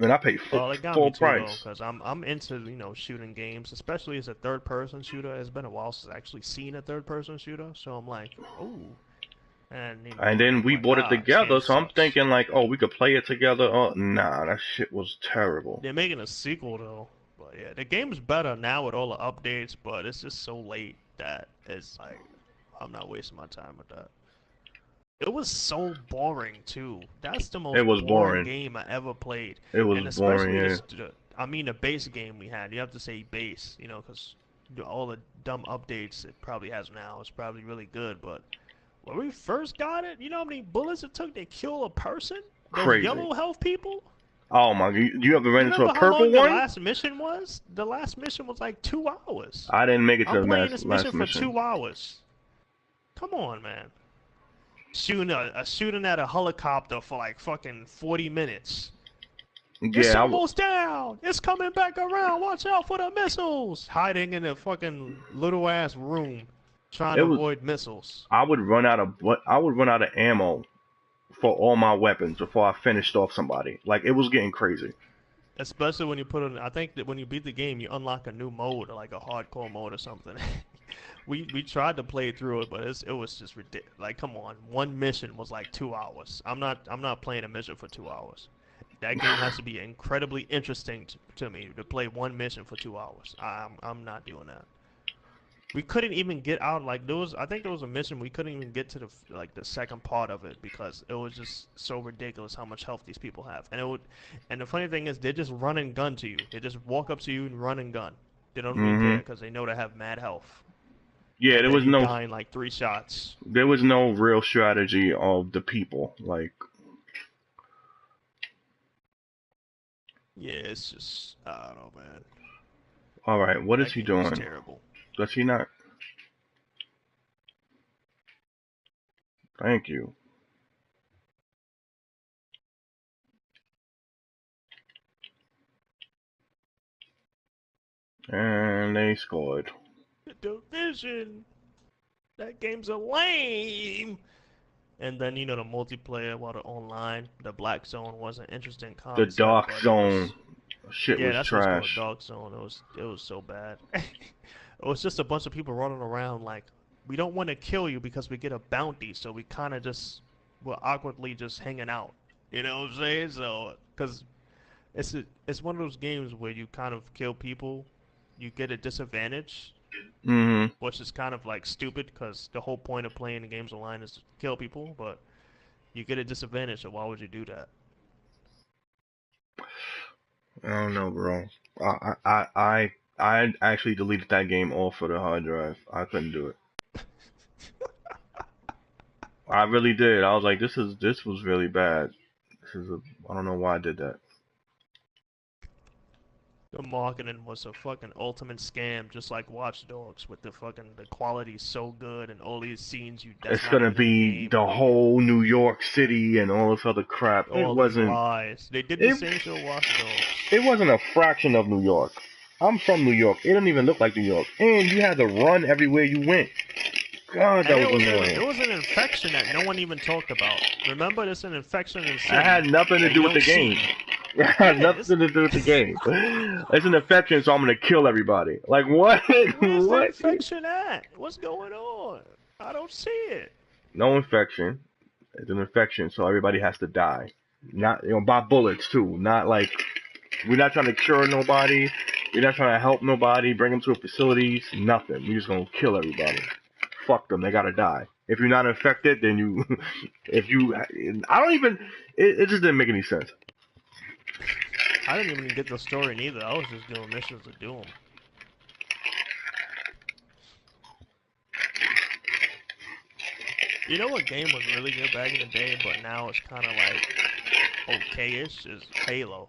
Speaker 2: and I paid
Speaker 1: Well, it got me
Speaker 2: full
Speaker 1: too though,
Speaker 2: price.
Speaker 1: cause I'm into shooting games, especially as a third person shooter. It's been a while since I actually seen a third person shooter, so I'm like, oh, and
Speaker 2: And then
Speaker 1: I'm
Speaker 2: we
Speaker 1: like,
Speaker 2: bought it
Speaker 1: this game
Speaker 2: together, so I'm
Speaker 1: sucks.
Speaker 2: thinking like, oh, we could play it together. Oh, nah, that shit was terrible.
Speaker 1: They're making a sequel though, but yeah, the game's better now with all the updates, but it's just so late that it's like I'm not wasting my time with that. It was so boring too. That's the
Speaker 2: It
Speaker 1: most
Speaker 2: was
Speaker 1: boring
Speaker 2: boring.
Speaker 1: game I ever played,
Speaker 2: It was
Speaker 1: and
Speaker 2: boring.
Speaker 1: especially
Speaker 2: Yeah,
Speaker 1: I mean, the base game we had. You have to say base, because all the dumb updates it probably has now is probably really good. But when we first got it, you know how many bullets it took to kill a person? Those
Speaker 2: crazy.
Speaker 1: yellow health people.
Speaker 2: Oh my, you ever
Speaker 1: You
Speaker 2: ran into a
Speaker 1: remember how
Speaker 2: purple
Speaker 1: long the
Speaker 2: one?
Speaker 1: last mission was? The last mission was like 2 hours.
Speaker 2: I didn't make it
Speaker 1: I'm
Speaker 2: to the
Speaker 1: playing
Speaker 2: last
Speaker 1: this mission
Speaker 2: last
Speaker 1: for
Speaker 2: mission.
Speaker 1: 2 hours. Come on, man. Shooting at a helicopter for like fucking 40 minutes. It's
Speaker 2: Yeah,
Speaker 1: almost down. It's coming back around. Watch out for the missiles. Hiding in a fucking little ass room, trying
Speaker 2: it
Speaker 1: to
Speaker 2: was.
Speaker 1: avoid missiles.
Speaker 2: I would run out of ammo for all my weapons before I finished off somebody. Like it was getting crazy.
Speaker 1: Especially when you put it. I think that when you beat the game, you unlock a new mode, like a hardcore mode or something. We tried to play through it, but it was just ridiculous. Like, come on, one mission was like 2 hours. I'm not playing a mission for 2 hours. That game has to be incredibly interesting to me to play one mission for 2 hours. I'm not doing that. We couldn't even get out. Like there was, I think there was a mission we couldn't even get to the second part of it because it was just so ridiculous how much health these people have. And the funny thing is they just run and gun to you. They just walk up to you and run and gun. They don't even care
Speaker 2: Hmm.
Speaker 1: because they know they have mad health.
Speaker 2: Yeah,
Speaker 1: And then you die in like 3 shots.
Speaker 2: there was no real strategy of the people. Like,
Speaker 1: Yeah, it's just I don't know, man.
Speaker 2: all right, what is
Speaker 1: That
Speaker 2: he
Speaker 1: game is
Speaker 2: doing?
Speaker 1: terrible.
Speaker 2: Does he not? Thank you. And they scored.
Speaker 1: The Division. That game's a lame. And then the multiplayer, while the online, the Black Zone was an interesting
Speaker 2: The
Speaker 1: concept,
Speaker 2: Dark
Speaker 1: but it
Speaker 2: Zone
Speaker 1: was
Speaker 2: shit
Speaker 1: yeah,
Speaker 2: was
Speaker 1: that's what's called
Speaker 2: trash.
Speaker 1: Dark Zone. It was so bad. It was just a bunch of people running around like we don't want to kill you because we get a bounty, so we kind of just were awkwardly just hanging out. You know what I'm saying? So because it's one of those games where you kind of kill people, you get a disadvantage,
Speaker 2: Hmm.
Speaker 1: which is kind of like stupid because the whole point of playing the games online is to kill people, but you get a disadvantage, so why would you do that?
Speaker 2: I don't know, bro. I actually deleted that game off of the hard drive. I couldn't do it. I really did. I was like, this was really bad. I don't know why I did that.
Speaker 1: The marketing was a fucking ultimate scam, just like Watch Dogs, with the quality so good and all these scenes that's
Speaker 2: It's
Speaker 1: not
Speaker 2: gonna
Speaker 1: even in the
Speaker 2: be
Speaker 1: game.
Speaker 2: the whole New York City and all this other crap. It
Speaker 1: All these
Speaker 2: wasn't.
Speaker 1: lies. They did the
Speaker 2: It
Speaker 1: same shit with Watch Dogs.
Speaker 2: it wasn't a fraction of New York. I'm from New York. It didn't even look like New York, and you had to run everywhere you went. God,
Speaker 1: And
Speaker 2: that was annoying.
Speaker 1: it was an infection that no one even talked about. Remember, there's an infection in the
Speaker 2: I
Speaker 1: city
Speaker 2: had nothing to
Speaker 1: that you
Speaker 2: do with
Speaker 1: don't
Speaker 2: the game.
Speaker 1: see.
Speaker 2: It had
Speaker 1: Yeah, it's
Speaker 2: nothing to do with the game. It's an infection, so I'm gonna kill everybody. Like what?
Speaker 1: where's the
Speaker 2: What?
Speaker 1: infection at? What's going on? I don't see it.
Speaker 2: No infection. It's an infection, so everybody has to die. Not by bullets too. Not like we're not trying to cure nobody. We're not trying to help nobody. Bring them to a facility. Nothing. We're just gonna kill everybody. Fuck them. They gotta die. If you're not infected, then you. If you, I don't even. It just didn't make any sense.
Speaker 1: I didn't even get the story neither. I was just doing missions to do them. You know what game was really good back in the day, but now it's kind of like okay-ish, is Halo.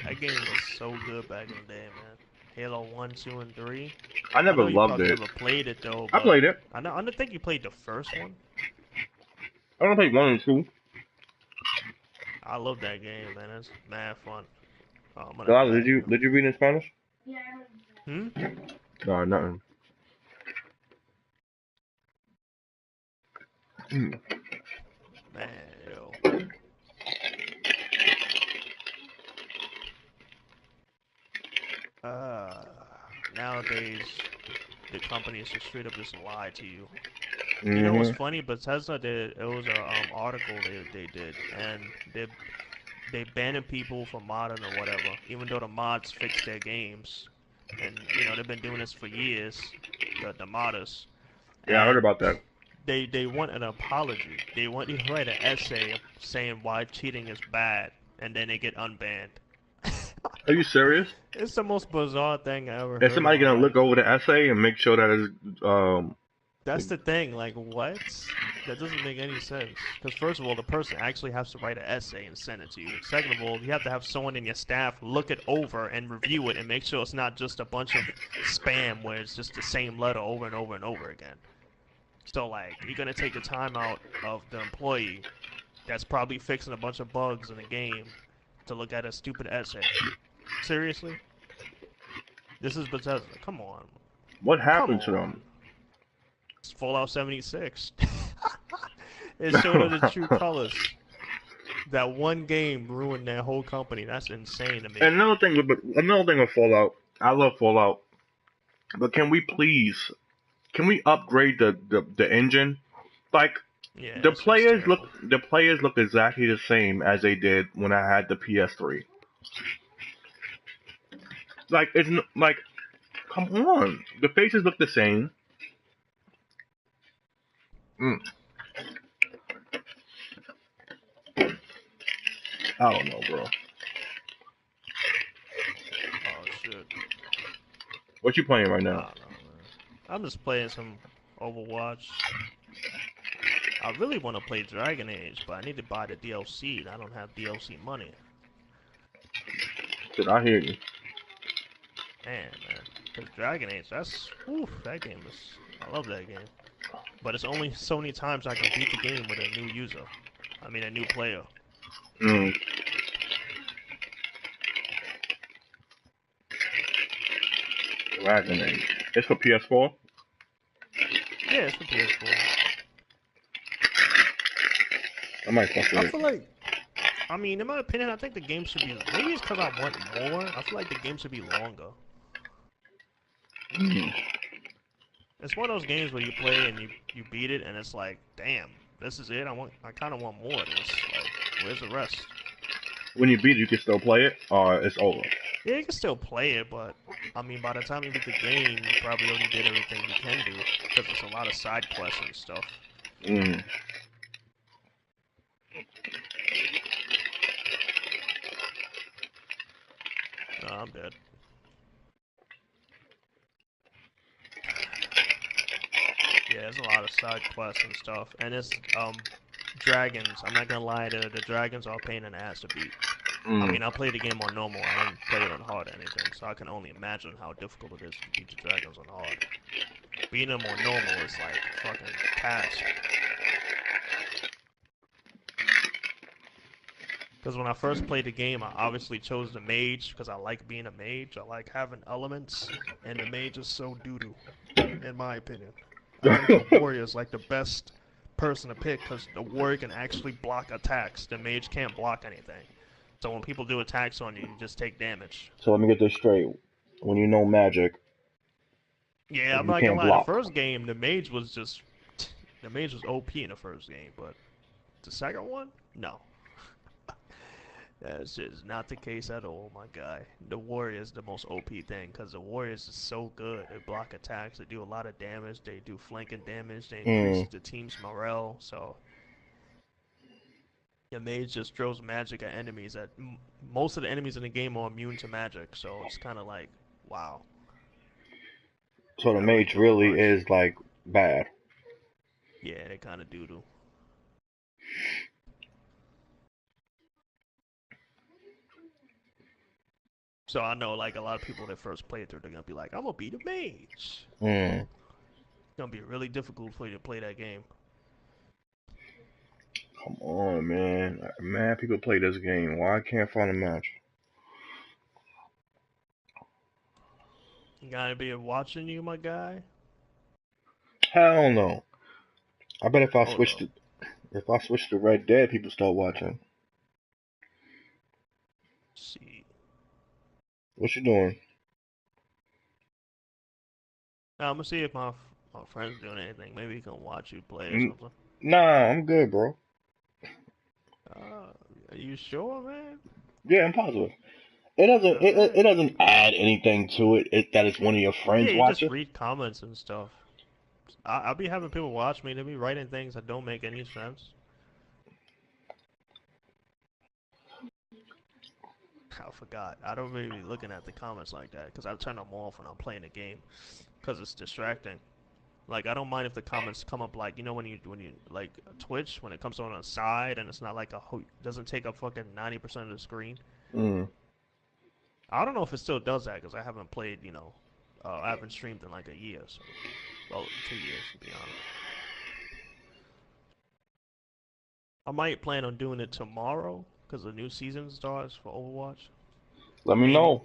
Speaker 1: That game was so good back in the day, man. Halo 1, 2, and 3.
Speaker 2: I
Speaker 1: I
Speaker 2: never
Speaker 1: know you
Speaker 2: loved
Speaker 1: probably
Speaker 2: it.
Speaker 1: never played it though,
Speaker 2: I
Speaker 1: but
Speaker 2: played it.
Speaker 1: I don't think you played the first one.
Speaker 2: I don't play 1 and 2.
Speaker 1: I love that game, man. It's mad fun. Oh, I'm gonna
Speaker 2: Did
Speaker 1: die
Speaker 2: you
Speaker 1: here.
Speaker 2: did you read in Spanish?
Speaker 1: Hmm?
Speaker 2: No, nothing.
Speaker 1: Man, yo. Uh, Nowadays, the companies just straight up just lie to you. You know what's
Speaker 2: Mhm.
Speaker 1: funny? Bethesda did. It was a article they did, and they banning people from modding or whatever, even though the mods fix their games, and they've been doing this for years, the modders,
Speaker 2: Yeah, I heard
Speaker 1: and
Speaker 2: about that.
Speaker 1: they want an apology. They want you to write an essay saying why cheating is bad, and then they get unbanned.
Speaker 2: Are you serious?
Speaker 1: It's the most bizarre thing I ever
Speaker 2: Is
Speaker 1: heard in
Speaker 2: somebody
Speaker 1: my
Speaker 2: gonna
Speaker 1: life.
Speaker 2: look over the essay and make sure that it's
Speaker 1: That's the thing, like, what? That doesn't make any sense. Because, first of all, the person actually has to write an essay and send it to you. Second of all, you have to have someone in your staff look it over and review it and make sure it's not just a bunch of spam where it's just the same letter over and over and over again. So, like, you're going to take the time out of the employee that's probably fixing a bunch of bugs in the game to look at a stupid essay. Seriously? This is Bethesda. Come on.
Speaker 2: what
Speaker 1: Come
Speaker 2: happened to
Speaker 1: on.
Speaker 2: them?
Speaker 1: It's Fallout 76. It showed her the true colors. That one game ruined their whole company. That's insane to me.
Speaker 2: And another thing with Fallout, I love Fallout, but can we upgrade the engine? Like
Speaker 1: Yeah,
Speaker 2: the
Speaker 1: this shit's
Speaker 2: players look
Speaker 1: terrible.
Speaker 2: the players look exactly the same as they did when I had the PS3. Like like come on, the faces look the same. Mm, I don't know, bro.
Speaker 1: Oh shit.
Speaker 2: What you playing right
Speaker 1: I
Speaker 2: now?
Speaker 1: don't know, man. I'm just playing some Overwatch. I really want to play Dragon Age, but I need to buy the DLC, and I don't have DLC money.
Speaker 2: Did I hear you?
Speaker 1: Man. Because Dragon Age, that game is, I love that game. But it's only so many times I can beat the game with a new user. I mean, a new player.
Speaker 2: Mm, Dragon Age. It's for PS4.
Speaker 1: Yeah, it's for PS4.
Speaker 2: I might fuck
Speaker 1: I
Speaker 2: with it.
Speaker 1: feel like, I mean, in my opinion, I think the game should be. Maybe it's because I want more. I feel like the game should be longer.
Speaker 2: Mm.
Speaker 1: It's one of those games where you play and you beat it, and it's like, damn, this is it. I kind of want more of this. Like, where's the rest?
Speaker 2: When you beat it, you can still play it, or it's over.
Speaker 1: Yeah, you can still play it, but I mean, by the time you beat the game, you probably already did everything you can do because there's a lot of side quests and stuff.
Speaker 2: Mm.
Speaker 1: No, I'm dead. Yeah, there's a lot of side quests and stuff, and it's dragons. I'm not gonna lie, the dragons are a pain in the ass to beat. I
Speaker 2: Mm.
Speaker 1: mean, I played the game on normal. I didn't play it on hard or anything, so I can only imagine how difficult it is to beat the dragons on hard. Beating them on normal is like a fucking task. Because when I first played the game, I obviously chose the mage because I like being a mage. I like having elements, and the mage is so doo-doo, in my opinion. I think the warrior is like the best person to pick because the warrior can actually block attacks. The mage can't block anything. So when people do attacks on you, you just take damage.
Speaker 2: So let me get this straight. When you know magic,
Speaker 1: Yeah, I'm
Speaker 2: you
Speaker 1: not gonna
Speaker 2: can't
Speaker 1: lie. The
Speaker 2: block.
Speaker 1: first game, the mage was OP in the first game, but the second one, no. That's just not the case at all, my guy. The warrior is the most OP thing because the warriors is so good. They block attacks, they do a lot of damage, they do flanking damage, they increase
Speaker 2: Mm.
Speaker 1: the team's morale. So the mage just throws magic at enemies. Most of the enemies in the game are immune to magic, so it's kind of like, wow,
Speaker 2: So the
Speaker 1: not really
Speaker 2: mage
Speaker 1: doing
Speaker 2: really
Speaker 1: much.
Speaker 2: is like bad.
Speaker 1: Yeah, they kind of do. So I know like a lot of people that first play through, they're gonna be like, I'm gonna be the mage.
Speaker 2: Mm.
Speaker 1: It's gonna be really difficult for you to play that game.
Speaker 2: Come on, man. Mad people play this game. Why I can't find a match?
Speaker 1: You gotta be watching you, my guy.
Speaker 2: Hell no. I bet
Speaker 1: Hold up.
Speaker 2: if I switch to Red Dead, people start watching.
Speaker 1: Let's see.
Speaker 2: What you doing?
Speaker 1: Now, I'm gonna see if my friend's doing anything. Maybe he can watch you play or
Speaker 2: Mm,
Speaker 1: something.
Speaker 2: nah, I'm good, bro.
Speaker 1: Uh, are you sure, man?
Speaker 2: Yeah, I'm positive. It doesn't
Speaker 1: All
Speaker 2: it
Speaker 1: right.
Speaker 2: doesn't add anything to that it's one of your
Speaker 1: Yeah,
Speaker 2: friends
Speaker 1: you just
Speaker 2: watching.
Speaker 1: read comments and stuff. I'll be having people watch me. They be writing things that don't make any sense. I forgot. I don't really be looking at the comments like that because I turn them off when I'm playing the game because it's distracting. Like I don't mind if the comments come up like when you like Twitch when it comes on a side and it's not like doesn't take up fucking 90% of the screen.
Speaker 2: Mm.
Speaker 1: I don't know if it still does that because I haven't played I haven't streamed in like a year, so well 2 years to be honest. I might plan on doing it tomorrow because the new season starts for Overwatch.
Speaker 2: Let me
Speaker 1: Maybe.
Speaker 2: know.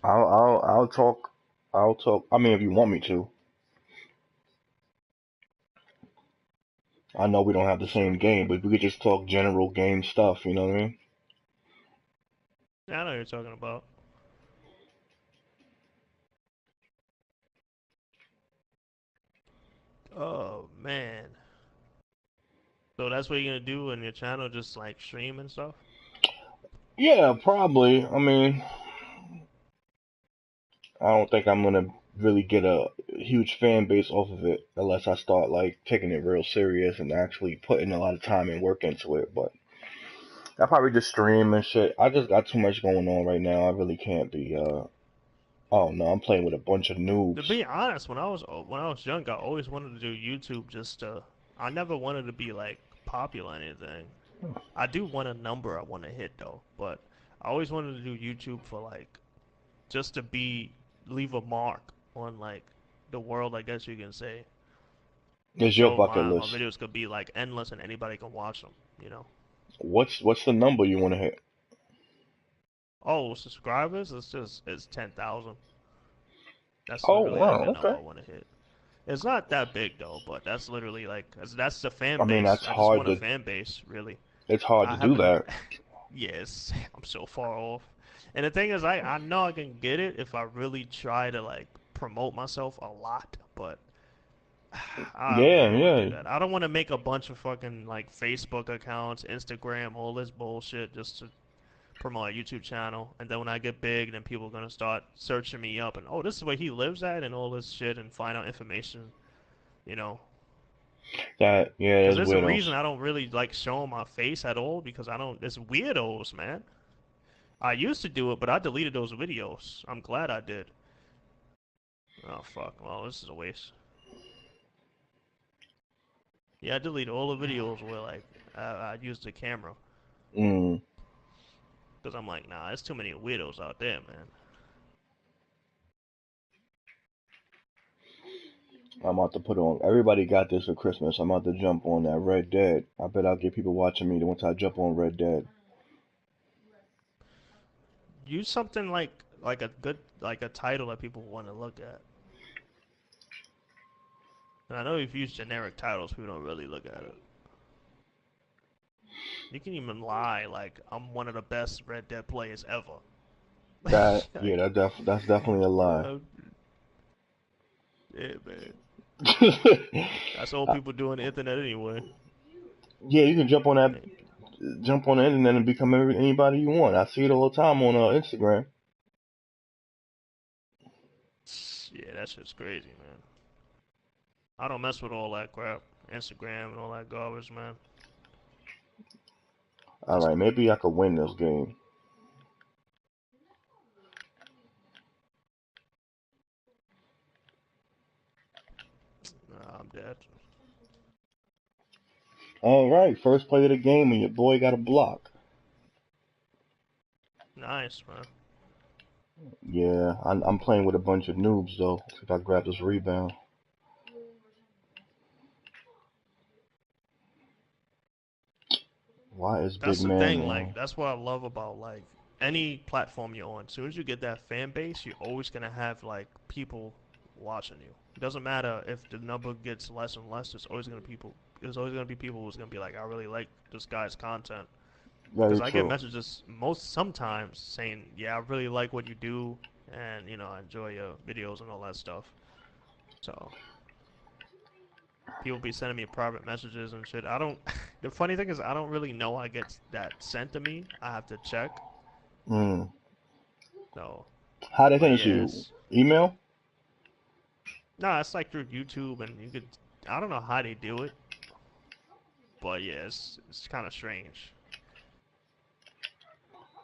Speaker 2: I'll talk. I'll talk. I mean, if you want me to. I know we don't have the
Speaker 1: For
Speaker 2: same
Speaker 1: sure.
Speaker 2: game, but we could just talk general game stuff. You know what I mean?
Speaker 1: Yeah, I know what you're talking about. Oh man. So that's what you're gonna do in your channel, just like stream and stuff?
Speaker 2: Yeah, probably. I mean, I don't think I'm gonna really get a huge fan base off of it unless I start like taking it real serious and actually putting a lot of time and work into it. But I probably just stream and shit. I just got too much going on right now. I really can't be. Oh no, I'm playing with a bunch of
Speaker 1: To
Speaker 2: noobs.
Speaker 1: be honest, when I was young, I always wanted to do YouTube just to. I never wanted to be like popular or anything. I do want a number I want to hit though, but I always wanted to do YouTube for like just to leave a mark on like the world, I guess you can say.
Speaker 2: It's your
Speaker 1: So
Speaker 2: bucket
Speaker 1: my
Speaker 2: list.
Speaker 1: videos could be like endless and anybody can watch them, you know.
Speaker 2: What's the number you want to hit?
Speaker 1: Oh, subscribers? It's 10,000. That's
Speaker 2: Oh
Speaker 1: literally like
Speaker 2: wow,
Speaker 1: the number
Speaker 2: okay.
Speaker 1: I want to hit. It's not that big though, but that's literally like that's the fan
Speaker 2: I mean,
Speaker 1: base.
Speaker 2: that's
Speaker 1: I just
Speaker 2: hard
Speaker 1: want a
Speaker 2: to
Speaker 1: fan base, really.
Speaker 2: it's hard to
Speaker 1: I
Speaker 2: do
Speaker 1: haven't.
Speaker 2: that.
Speaker 1: Yes, I'm so far off. And the thing is, I know I can get it if I really try to like promote myself a lot, but I don't
Speaker 2: Yeah,
Speaker 1: really want to do
Speaker 2: yeah.
Speaker 1: that. I don't want to make a bunch of fucking like Facebook accounts, Instagram, all this bullshit just to promote a YouTube channel. And then when I get big, then people are gonna start searching me up and oh, this is where he lives at and all this shit and find out information, you know.
Speaker 2: That yeah,
Speaker 1: Because
Speaker 2: there's
Speaker 1: there's a
Speaker 2: weirdos.
Speaker 1: reason I don't really like showing my face at all because I don't. It's weirdos, man. I used to do it, but I deleted those videos. I'm glad I did. Oh fuck. Well, this is a waste. Yeah, I deleted all the videos where like I used the camera
Speaker 2: Mm.
Speaker 1: because I'm like, nah, there's too many weirdos out there, man.
Speaker 2: I'm about to put on. Everybody got this for Christmas. I'm about to jump on that Red Dead. I bet I'll get people watching me once I jump on Red Dead.
Speaker 1: Use something like a good like a title that people want to look at. And I know if you use generic titles, people don't really look at it. You can even lie like I'm one of the best Red Dead players ever.
Speaker 2: That yeah,
Speaker 1: Like,
Speaker 2: that's definitely a lie.
Speaker 1: uh, yeah, man.
Speaker 2: Uh,
Speaker 1: That's all people do on the internet anyway.
Speaker 2: yeah, you can jump on the internet and become anybody you want. I see it all the time on Instagram.
Speaker 1: Yeah, that shit's crazy, man. I don't mess with all that crap. Instagram and all that garbage, man.
Speaker 2: All right, maybe I could win this game.
Speaker 1: Nah, I'm dead.
Speaker 2: All right, first play of the game, and your boy got a block.
Speaker 1: Nice, man.
Speaker 2: Yeah, I'm playing with a bunch of noobs though. See if I grab this rebound. Why is
Speaker 1: That's
Speaker 2: big
Speaker 1: the
Speaker 2: man
Speaker 1: thing. Like,
Speaker 2: wrong?
Speaker 1: that's what I love about like any platform you're on. As soon as you get that fan base, you're always gonna have like people watching you. It doesn't matter if the number gets less and less. There's always gonna people. There's always gonna be people who's gonna be like, I really like this guy's content. Because
Speaker 2: Very
Speaker 1: I get
Speaker 2: true.
Speaker 1: messages sometimes saying, yeah, I really like what you do, and I enjoy your videos and all that stuff. So people be sending me private messages and shit. I don't. The funny thing is, I don't really know I get that sent to me. I have to check.
Speaker 2: Mm.
Speaker 1: So,
Speaker 2: How they
Speaker 1: but
Speaker 2: send it to
Speaker 1: yeah,
Speaker 2: you? Email?
Speaker 1: no, it's like through YouTube, and you could. I don't know how they do it, but yeah, it's kind of strange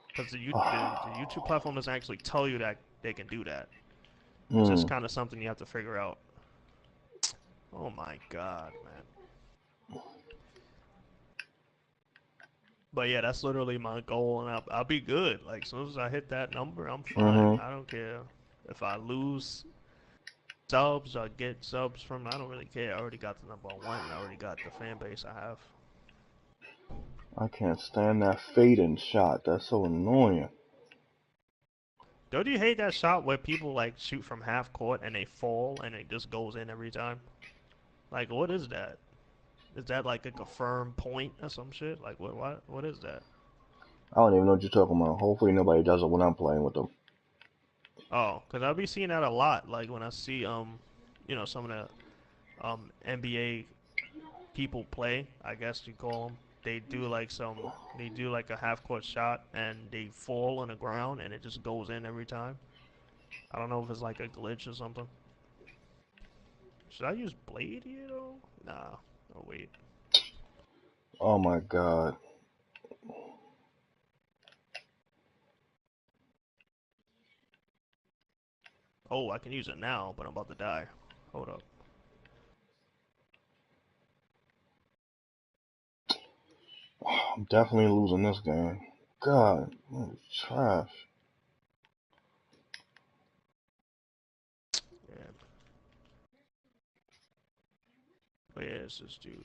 Speaker 1: because the YouTube platform doesn't actually tell you that they can do that. It's just
Speaker 2: Mm.
Speaker 1: kind of something you have to figure out. Oh my god, man. But yeah, that's literally my goal, and I'll be good. Like, as soon as I hit that number, I'm fine.
Speaker 2: Mhm.
Speaker 1: I don't care if I lose subs or get subs from. I don't really care. I already got the number I want, and I already got the fan base I have.
Speaker 2: I can't stand that fading shot. That's so annoying.
Speaker 1: Don't you hate that shot where people like shoot from half court and they fall and it just goes in every time? Like, what is that? Is that like a confirmed point or some shit? Like, what is that?
Speaker 2: I don't even know what you're talking about. Hopefully nobody does it when I'm playing with them.
Speaker 1: Oh, cause I'll be seeing that a lot. Like when I see some of the NBA people play, I guess you call them. They do like a half court shot and they fall on the ground and it just goes in every time. I don't know if it's like a glitch or something. Should I use blade here though? Nah. Oh wait.
Speaker 2: Oh my god.
Speaker 1: Oh, I can use it now, but I'm about to die. Hold up.
Speaker 2: I'm definitely losing this game. God, trash.
Speaker 1: Yeah. But yeah, it's this dude.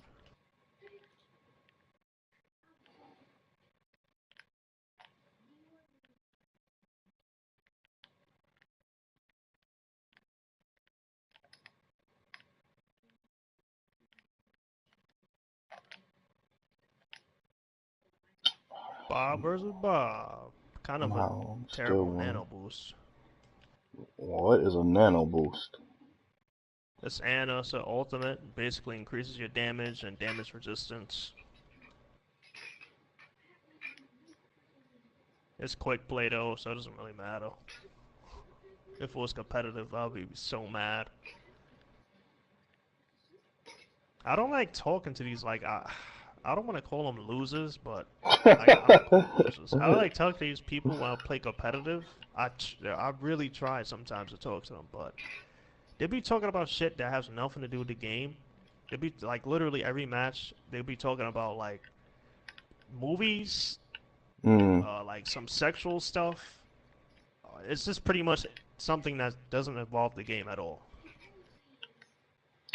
Speaker 1: Bob versus Bob. Kind of a
Speaker 2: Wow, I'm still
Speaker 1: terrible
Speaker 2: winning.
Speaker 1: nano boost.
Speaker 2: What is a nano boost?
Speaker 1: This Anna's ultimate basically increases your damage and damage resistance. It's quick play though, so it doesn't really matter. If it was competitive, I'd be so mad. I don't like talking to these I don't want to call them losers, but I don't call them losers. I like talking to these people when I play competitive. I really try sometimes to talk to them, but they be talking about shit that has nothing to do with the game. They be like literally every match they be talking about like movies,
Speaker 2: mm.
Speaker 1: like some sexual stuff. It's just pretty much something that doesn't involve the game at all.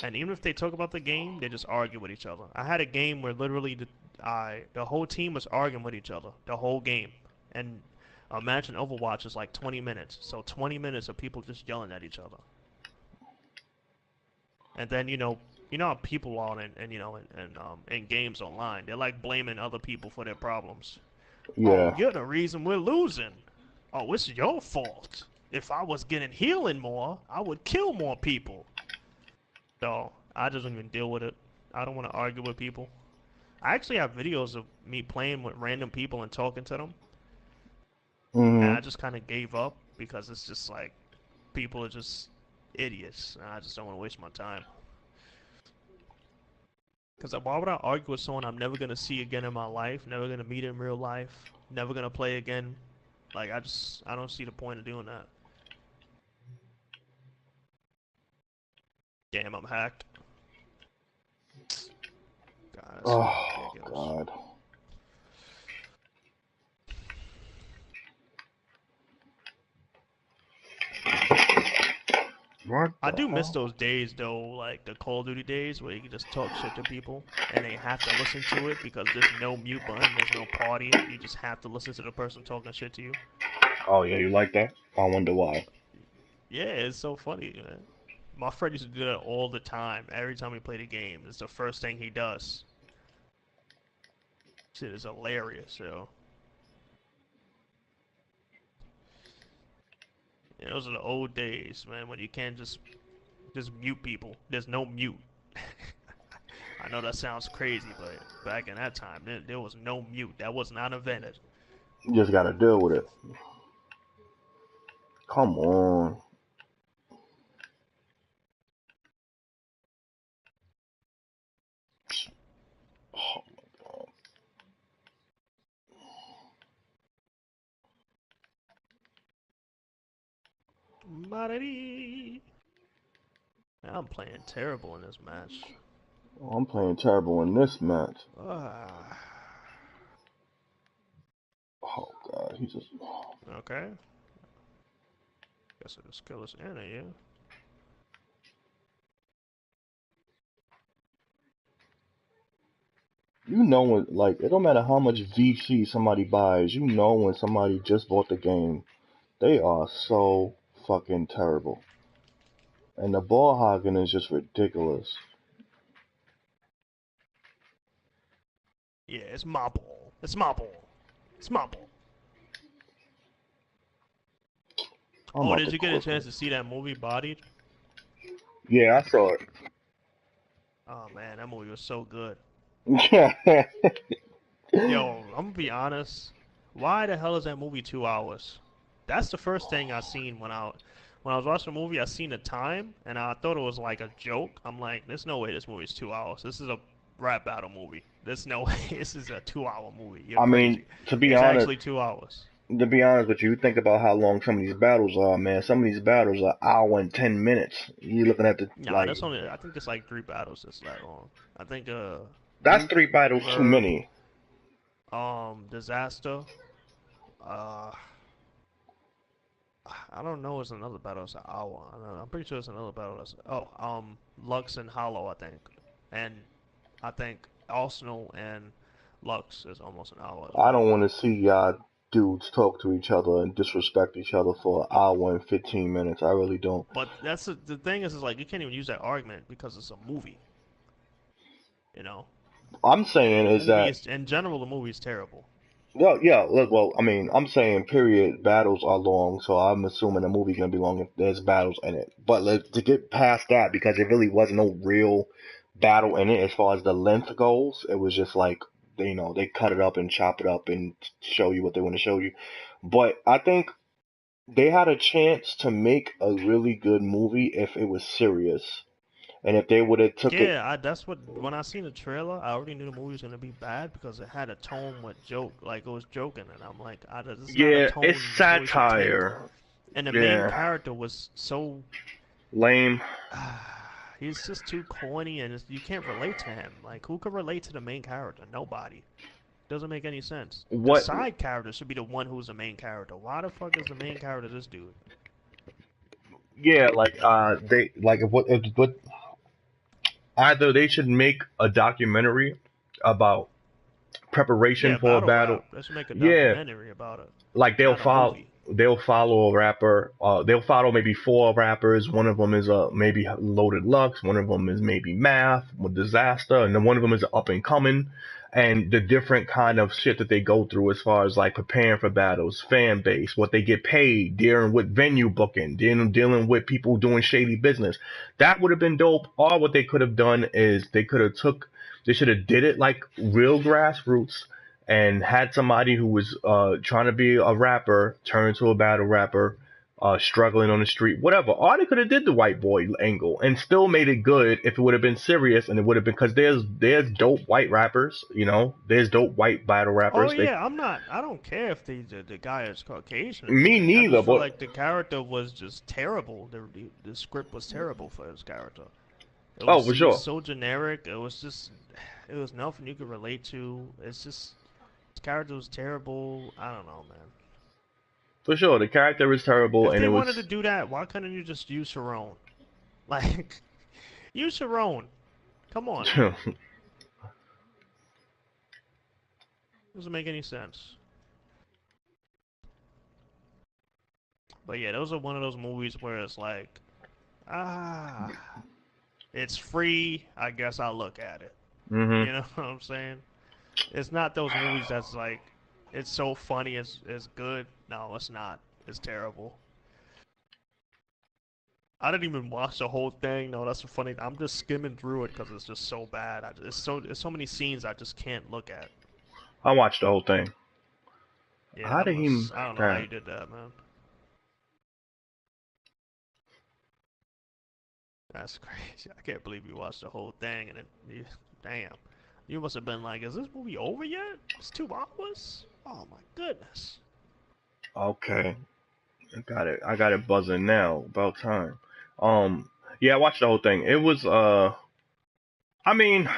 Speaker 1: And even if they talk about the game, they just argue with each other. I had a game where literally the whole team was arguing with each other the whole game, and a match in Overwatch is like 20 minutes. So 20 minutes of people just yelling at each other. And then you know how people are and in games online. They're like blaming other people for their problems. Oh,
Speaker 2: Yeah.
Speaker 1: you're the reason we're losing. Oh, it's your fault. If I was getting healing more, I would kill more people. So I just don't even deal with it. I don't want to argue with people. I actually have videos of me playing with random people and talking to them, and
Speaker 2: Hmm.
Speaker 1: I just kind of gave up because it's just like people are just idiots, and I just don't want to waste my time. Because why would I argue with someone I'm never gonna see again in my life, never gonna meet in real life, never gonna play again? Like I don't see the point of doing that. Damn, I'm hacked. God, that's
Speaker 2: Oh
Speaker 1: ridiculous.
Speaker 2: God. What
Speaker 1: I
Speaker 2: the
Speaker 1: do miss
Speaker 2: hell?
Speaker 1: those days though, like the Call of Duty days where you can just talk shit to people and they have to listen to it because there's no mute button, there's no party. You just have to listen to the person talking shit to you.
Speaker 2: Oh yeah, you like that? I wonder why.
Speaker 1: Yeah, it's so funny, man. My friend used to do that all the time. Every time we played a game, it's the first thing he does. Shit is hilarious, yo. Yeah, those are the old days, man, when you can't just mute people. There's no mute. I know that sounds crazy, but back in that time, there was no mute. That was not invented.
Speaker 2: You just gotta deal with it. Come on. Oh,
Speaker 1: I'm playing terrible in this match.
Speaker 2: I'm playing terrible in this match.
Speaker 1: Ah,
Speaker 2: Oh God, he just.
Speaker 1: okay. Guess I'll just kill this Anna, yeah.
Speaker 2: You know when, like, it don't matter how much VC somebody buys. You know when somebody just bought the game, they are so fucking terrible. And the ball hogging is just ridiculous.
Speaker 1: Yeah, it's my ball. It's my ball. It's my ball.
Speaker 2: I'm
Speaker 1: Oh,
Speaker 2: about
Speaker 1: did
Speaker 2: to
Speaker 1: you get a
Speaker 2: quit
Speaker 1: chance
Speaker 2: this.
Speaker 1: to see that movie, Bodied?
Speaker 2: Yeah, I saw
Speaker 1: Oh man, that movie was so good.
Speaker 2: it.
Speaker 1: Yo, I'm gonna be honest. Why the hell is that movie 2 hours? That's the first thing I seen when I was watching the movie. I seen the time and I thought it was like a joke. I'm like, there's no way this movie's 2 hours. This is a rap battle movie. There's no way this is a 2 hour movie. You're
Speaker 2: I mean,
Speaker 1: crazy. It's actually 2 hours.
Speaker 2: to be honest with you, think about how long some of these battles are, man. Some of these battles are hour and 10 minutes. You looking at the
Speaker 1: Nah,
Speaker 2: like
Speaker 1: that's only. I think it's like 3 battles that's that long. I think
Speaker 2: that's
Speaker 1: Duke,
Speaker 2: three battles too
Speaker 1: Herb,
Speaker 2: many.
Speaker 1: Disaster. Uh, I don't know. It's another battle. It's an hour. I'm pretty sure it's another battle. Lux and Hollow, I think, and I think Arsenal and Lux is almost an hour as
Speaker 2: I
Speaker 1: well.
Speaker 2: don't want to see y'all dudes talk to each other and disrespect each other for an hour and 15 minutes. I really don't.
Speaker 1: But the thing is like you can't even use that argument because it's a movie. You know,
Speaker 2: I'm
Speaker 1: and
Speaker 2: saying
Speaker 1: the
Speaker 2: is
Speaker 1: movie
Speaker 2: that
Speaker 1: is in general the movie is terrible.
Speaker 2: well, yeah, look, well, I mean, I'm saying period. Battles are long, so I'm assuming the movie's gonna be long if there's battles in it. But to get past that, because it really wasn't no real battle in it as far as the length goes. It was just like they cut it up and chop it up and show you what they want to show you. But I think they had a chance to make a really good movie if it was serious, and if they would have took it.
Speaker 1: Yeah, that's what when I seen the trailer, I already knew the movie was gonna be bad because it had a tone with joke, like it was joking, and I'm like, this is not a
Speaker 2: Yeah, it's
Speaker 1: tone this movie should take.
Speaker 2: satire.
Speaker 1: And the main
Speaker 2: Yeah,
Speaker 1: character was so,
Speaker 2: lame.
Speaker 1: he's just too corny, and you can't relate to him. Like, who could relate to the main character? Nobody. Doesn't make any sense. The
Speaker 2: What?
Speaker 1: side character should be the one who's the main character. Why the fuck is the main character this dude?
Speaker 2: Yeah, like they like what either they should make a documentary about preparation
Speaker 1: Yeah,
Speaker 2: for a
Speaker 1: battle
Speaker 2: battle.
Speaker 1: rap. Let's make a
Speaker 2: Yeah,
Speaker 1: documentary about it,
Speaker 2: like they'll
Speaker 1: not a
Speaker 2: follow.
Speaker 1: movie.
Speaker 2: they'll follow a rapper. They'll follow maybe four rappers. One of them is maybe Loaded Lux. One of them is maybe Math with Disaster, and then one of them is up and coming. And the different kind of shit that they go through as far as like preparing for battles, fan base, what they get paid, dealing with venue booking, dealing with people doing shady business. That would have been dope. Or what they could have done is they should have did it like real grassroots and had somebody who was trying to be a rapper turn into a battle rapper, struggling on the street, whatever. Or they could have did the white boy angle and still made it good if it would have been serious, and it would have been because there's dope white rappers, there's dope white battle
Speaker 1: Oh
Speaker 2: rappers.
Speaker 1: yeah, I'm not. I don't care if the guy is Caucasian or
Speaker 2: Me
Speaker 1: anything. I
Speaker 2: neither,
Speaker 1: just feel
Speaker 2: but
Speaker 1: like the character was just terrible. The script was terrible for his character.
Speaker 2: oh for
Speaker 1: He was
Speaker 2: sure,
Speaker 1: so generic. It was nothing you could relate to. It's just his character was terrible. I don't know, man.
Speaker 2: for sure, the character is terrible,
Speaker 1: If
Speaker 2: and
Speaker 1: they
Speaker 2: it
Speaker 1: wanted to
Speaker 2: was.
Speaker 1: do that, why couldn't you just use Sharon? Like, use Sharon. Come on. Doesn't make any sense. But yeah, those are one of those movies where it's like, ah, it's free. I guess I'll look at it.
Speaker 2: hmm
Speaker 1: You know what I'm saying? It's not those movies that's like, it's so funny, it's good. No, it's not. It's terrible. I didn't even watch the whole thing. No, that's funny. I'm just skimming through it because it's just so bad. It's so many scenes I just can't look at.
Speaker 2: I watched the whole thing.
Speaker 1: Yeah,
Speaker 2: How
Speaker 1: that
Speaker 2: did he?
Speaker 1: must. I don't know how
Speaker 2: God,
Speaker 1: you did that, man. That's crazy. I can't believe you watched the whole thing and damn. You must have been like, is this movie over yet? It's 2 hours? Oh my goodness.
Speaker 2: okay, I got it. I got it buzzing now. About time. Um, yeah, I watched the whole thing. It was I mean,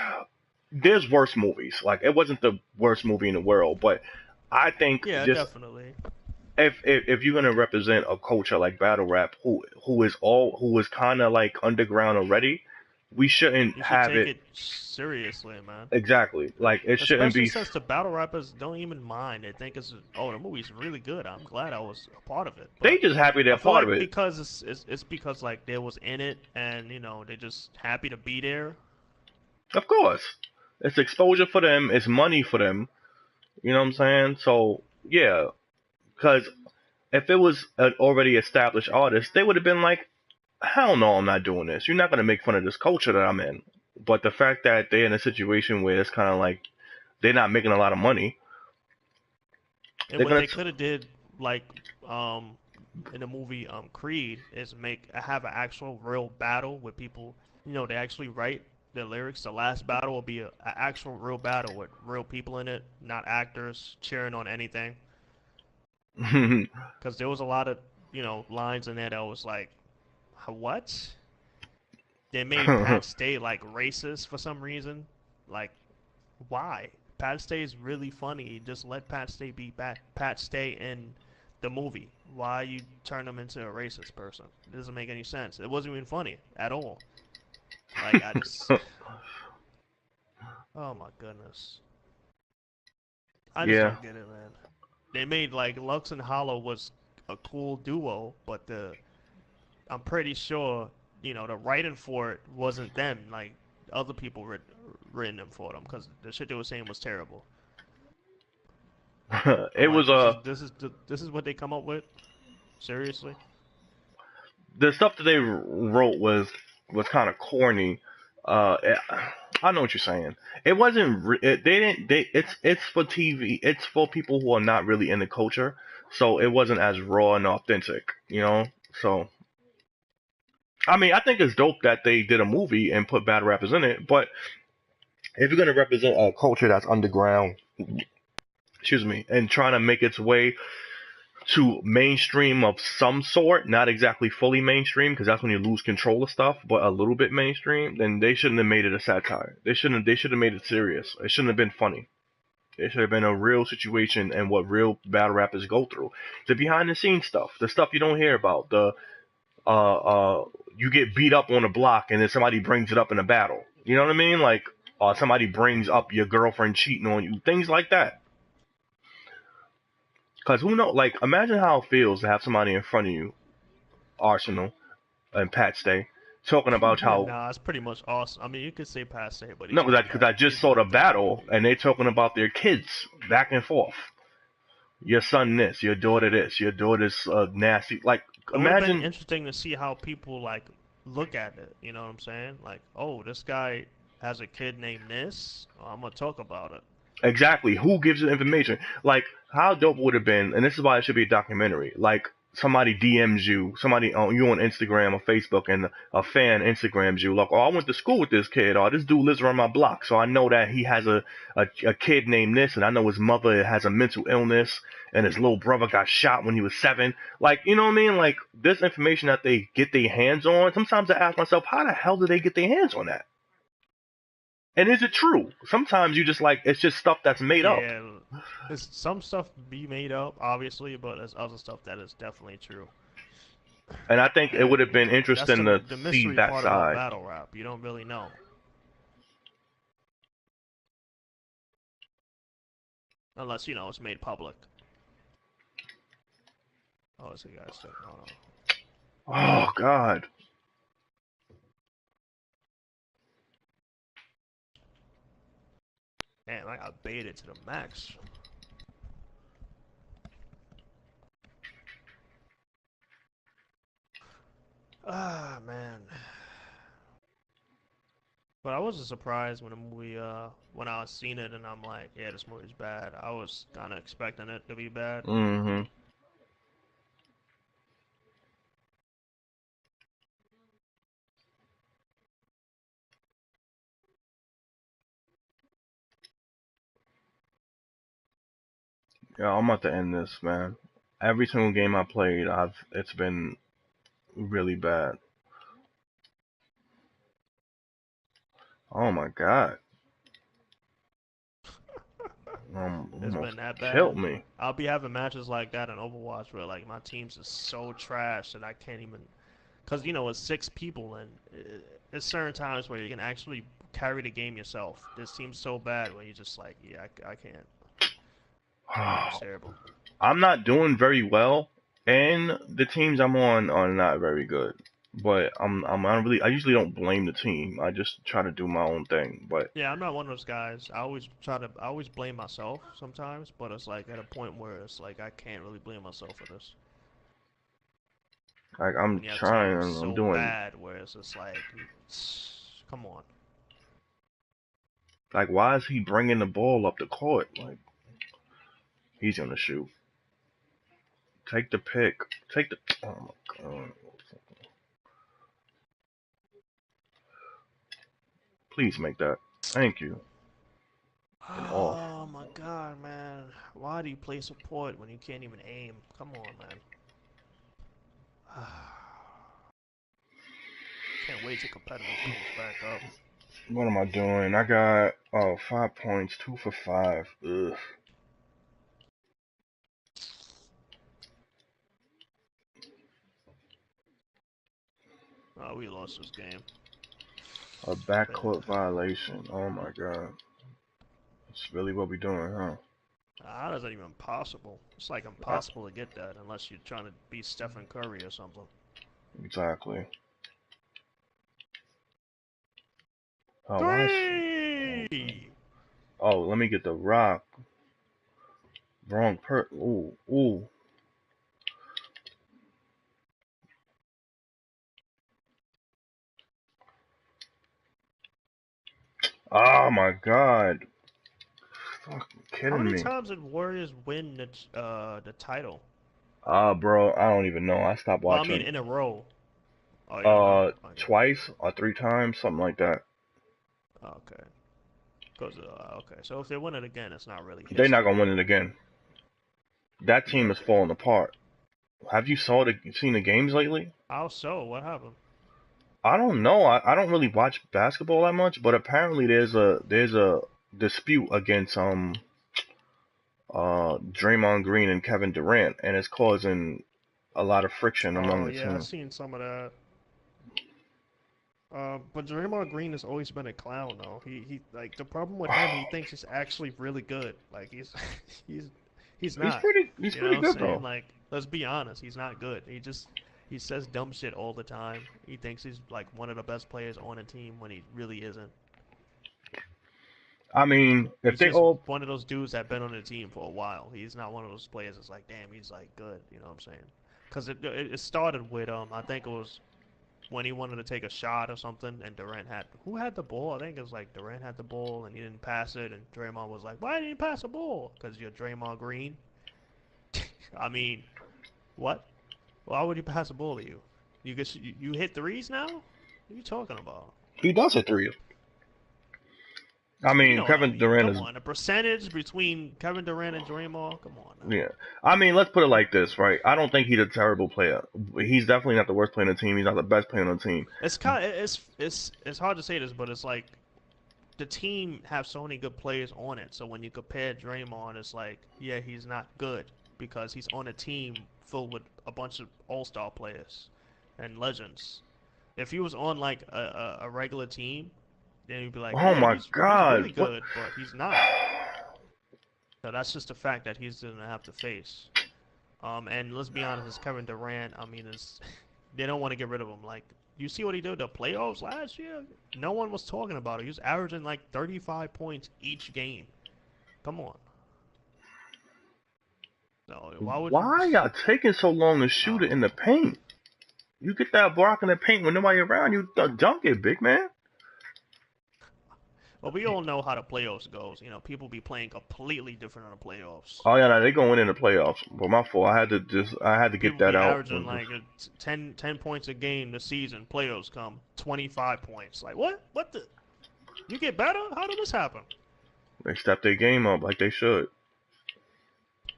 Speaker 2: there's worse movies. Like it wasn't the worst movie in the world, but I think
Speaker 1: Yeah,
Speaker 2: just
Speaker 1: definitely.
Speaker 2: if you're gonna represent a culture like battle rap, who is kind of like underground already, we shouldn't
Speaker 1: You should
Speaker 2: have
Speaker 1: take
Speaker 2: it
Speaker 1: it seriously, man.
Speaker 2: exactly. Like it shouldn't
Speaker 1: Especially
Speaker 2: be.
Speaker 1: since the battle rappers don't even mind. They think it's, oh, the movie's really good. I'm glad I was a part of it.
Speaker 2: They
Speaker 1: But
Speaker 2: just happy they're
Speaker 1: I feel
Speaker 2: part of
Speaker 1: like
Speaker 2: it.
Speaker 1: because it's because like they was in it and they're just happy to be there.
Speaker 2: Of course, it's exposure for them. It's money for them. You know what I'm saying? So yeah, because if it was an already established artist, they would have been like, hell no, I'm not doing this. You're not gonna make fun of this culture that I'm in. But the fact that they're in a situation where it's kind of like they're not making a lot of money,
Speaker 1: And
Speaker 2: they're
Speaker 1: what
Speaker 2: gonna.
Speaker 1: they could have did, like um, in the movie Creed, is make have an actual real battle with people. They actually write the lyrics. The last battle will be a actual real battle with real people in it, not actors cheering on anything. Because there was a lot of lines in there that was like, what? They made Pat Stay like racist for some reason. Like, why? Pat Stay is really funny. Just let Pat Stay be Pat Stay in the movie. Why you turn him into a racist person? It doesn't make any sense. It wasn't even funny at all. Like I just, oh my goodness, I just
Speaker 2: Yeah.
Speaker 1: don't get it, man. They made like Lux and Hollow was a cool duo, but I'm pretty sure the writing for it wasn't them. Like other people written them for them because the shit they were saying was terrible. I'm
Speaker 2: It
Speaker 1: like,
Speaker 2: was
Speaker 1: this is what they come up with. Seriously?
Speaker 2: the stuff that they wrote was kind of corny. I know what you're saying. It wasn't. They didn't. It's for TV. It's for people who are not really in the culture. So it wasn't as raw and authentic. So I mean, I think it's dope that they did a movie and put battle rappers in it. But if you're gonna represent a culture that's underground, excuse me, and trying to make its way to mainstream of some sort, not exactly fully mainstream, because that's when you lose control of stuff, but a little bit mainstream, then they shouldn't have made it a satire. They should have made it serious. It shouldn't have been funny. It should have been a real situation and what real battle rappers go through. The behind the scenes stuff, the stuff you don't hear about, the uh you get beat up on a block and then somebody brings it up in a battle. You know what I mean? Like somebody brings up your girlfriend cheating on you, things like that. Cause who know? Like, imagine how it feels to have somebody in front of you, Arsenal and Pat Stay, talking about how
Speaker 1: Nah, it's pretty much awesome. I mean, you could say passe, but
Speaker 2: no, because I just
Speaker 1: he's
Speaker 2: saw the
Speaker 1: worth it.
Speaker 2: battle and they talking about their kids back and forth. Your son this, your daughter this, your daughter's nasty. Like,
Speaker 1: It would have been
Speaker 2: imagine
Speaker 1: interesting to see how people like look at it. You know what I'm saying? Like, oh, this guy has a kid named this. Oh, I'm gonna talk about it.
Speaker 2: exactly who gives you information. Like, how dope would have been, and this is why it should be a documentary. Like, somebody DMs you, somebody on you on Instagram or Facebook, and a fan Instagrams you, like, oh, I went to school with this kid, or this dude lives around my block, so I know that he has a kid named this, and I know his mother has a mental illness, and his little brother got shot when he was 7. Like, you know what I mean? Like, this information that they get their hands on. Sometimes I ask myself, how the hell did they get their hands on that? And is it true? Sometimes you just like it's just stuff that's made up.
Speaker 1: Yeah, there's some stuff be made up, obviously, but there's other stuff that is definitely true.
Speaker 2: And I think it would have
Speaker 1: And
Speaker 2: been
Speaker 1: that's
Speaker 2: interesting to
Speaker 1: the
Speaker 2: see
Speaker 1: mystery
Speaker 2: that
Speaker 1: part about
Speaker 2: side.
Speaker 1: battle rap. You don't really know unless you know it's made public. Oh, it's a guy's thing. Oh no.
Speaker 2: Oh God.
Speaker 1: Damn, I got baited to the max. Ah, man. But I wasn't surprised when the movie, when I seen it and I'm like, yeah, this movie's bad. I was kind of expecting it to be bad.
Speaker 2: Mm-hmm. Yeah, I'm about to end this, man. Every single game I played, it's been really bad. Oh my God.
Speaker 1: It's
Speaker 2: Almost
Speaker 1: been that
Speaker 2: killed
Speaker 1: bad.
Speaker 2: me.
Speaker 1: I'll be having matches like that in Overwatch where like my team's is so trash that I can't even, cause you know it's 6 people and there's certain times where you can actually carry the game yourself. This team's so bad when you just like, yeah, I can't. Team's terrible.
Speaker 2: I'm not doing very well, and the teams I'm on are not very good. But I usually don't blame the team. I just try to do my own thing. But
Speaker 1: Yeah, I'm not one of those guys. I always blame myself sometimes, but it's like at a point where it's like I can't really blame myself for this.
Speaker 2: like I'm
Speaker 1: When you have
Speaker 2: trying,
Speaker 1: teams
Speaker 2: I'm
Speaker 1: so
Speaker 2: doing
Speaker 1: bad where it's just like, come on.
Speaker 2: like why is he bringing the ball up the court? Like he's gonna shoot. Take the pick. Take the. Oh my God. Please make that. Thank you. And off.
Speaker 1: Oh my god, man. Why do you play support when you can't even aim? Come on, man. Can't wait till competitive comes back up.
Speaker 2: What am I doing? I got 5 points, 2 for 5. Ugh.
Speaker 1: Oh, we lost this game.
Speaker 2: A
Speaker 1: Man,
Speaker 2: backcourt violation. Oh my God. That's really what we doing, huh?
Speaker 1: how is that even possible? It's like
Speaker 2: Uh,
Speaker 1: impossible to get that unless you're trying to beat Stephen Curry or something.
Speaker 2: exactly. Oh, why is? Okay.
Speaker 1: Three!
Speaker 2: Oh, let me get the rock. Wrong per. Ooh, ooh. Oh my God. Fucking
Speaker 1: How
Speaker 2: kidding
Speaker 1: many
Speaker 2: me.
Speaker 1: times did Warriors win the title?
Speaker 2: Bro, I don't even know. I stopped
Speaker 1: Well, I mean
Speaker 2: watching.
Speaker 1: in a row. Oh, you don't know? Okay.
Speaker 2: Twice or 3 times, something like that.
Speaker 1: Okay. Cause okay, so if they win it again, it's not really
Speaker 2: They're not
Speaker 1: history.
Speaker 2: gonna win it again. That
Speaker 1: Yeah,
Speaker 2: team is
Speaker 1: okay.
Speaker 2: falling apart. Have you seen the games lately?
Speaker 1: How so? What happened?
Speaker 2: I don't know. I don't really watch basketball that much, but apparently there's a dispute against Draymond Green and Kevin Durant, and it's causing a lot of friction among
Speaker 1: Oh
Speaker 2: the
Speaker 1: yeah, I
Speaker 2: team.
Speaker 1: seen some of that. But Draymond Green has always been a clown, though. He like the problem with him. He thinks he's actually really good. Like he's he's He's
Speaker 2: He's
Speaker 1: not.
Speaker 2: pretty. He's
Speaker 1: You know
Speaker 2: pretty
Speaker 1: what I'm
Speaker 2: good
Speaker 1: saying?
Speaker 2: though.
Speaker 1: Like, let's be honest. He's not good. He says dumb shit all the time. He thinks he's like one of the best players on a team when he really isn't.
Speaker 2: I mean, if
Speaker 1: He's
Speaker 2: they
Speaker 1: just
Speaker 2: all,
Speaker 1: one of those dudes that been on the team for a while. He's not one of those players that's like, damn, he's like good. You know what I'm saying? Because it started with I think it was when he wanted to take a shot or something, and Durant had who had the ball? I think it was like Durant had the ball and he didn't pass it, and Draymond was like, "Why didn't you pass the ball? Because you're Draymond Green." I mean, what? Why would he pass the ball to you? You hit threes now? What are you talking about?
Speaker 2: he does hit threes. I
Speaker 1: You
Speaker 2: mean,
Speaker 1: know what I
Speaker 2: Kevin
Speaker 1: mean.
Speaker 2: Durant
Speaker 1: Come
Speaker 2: is.
Speaker 1: on, the percentage between Kevin Durant and Draymond. Come on now.
Speaker 2: Yeah. I mean, let's put it like this, right? I don't think he's a terrible player. He's definitely not the worst player on the team. He's not the best player on the team.
Speaker 1: It's kind of, it's hard to say this, but it's like the team have so many good players on it. So when you compare Draymond, it's like, yeah, he's not good because he's on a team filled with a bunch of all-star players and legends. If he was on like a regular team, then you'd be like,
Speaker 2: Oh
Speaker 1: yeah,
Speaker 2: my
Speaker 1: he's
Speaker 2: God!
Speaker 1: really
Speaker 2: What?
Speaker 1: good, but he's not. So that's just a fact that he's gonna have to face. And let's be honest, it's Kevin Durant. I mean, it's they don't want to get rid of him. Like, you see what he did the playoffs last year? No one was talking about it. He was averaging like 35 points each game. Come on. No, why would you?
Speaker 2: Why y'all taking so long to
Speaker 1: I
Speaker 2: shoot
Speaker 1: don't
Speaker 2: it in
Speaker 1: know.
Speaker 2: the paint? You get that block in the paint when nobody around. You dunk it, big man.
Speaker 1: Well, we all know how the playoffs goes. You know, people be playing completely different in the playoffs.
Speaker 2: Oh yeah, no, they gonna win in the playoffs. But my fault. I had to get
Speaker 1: People
Speaker 2: that
Speaker 1: be
Speaker 2: out.
Speaker 1: averaging like 10 points a game this season. Playoffs come 25 points. Like what? What the? You get better? How did this happen?
Speaker 2: They step their game up like they should.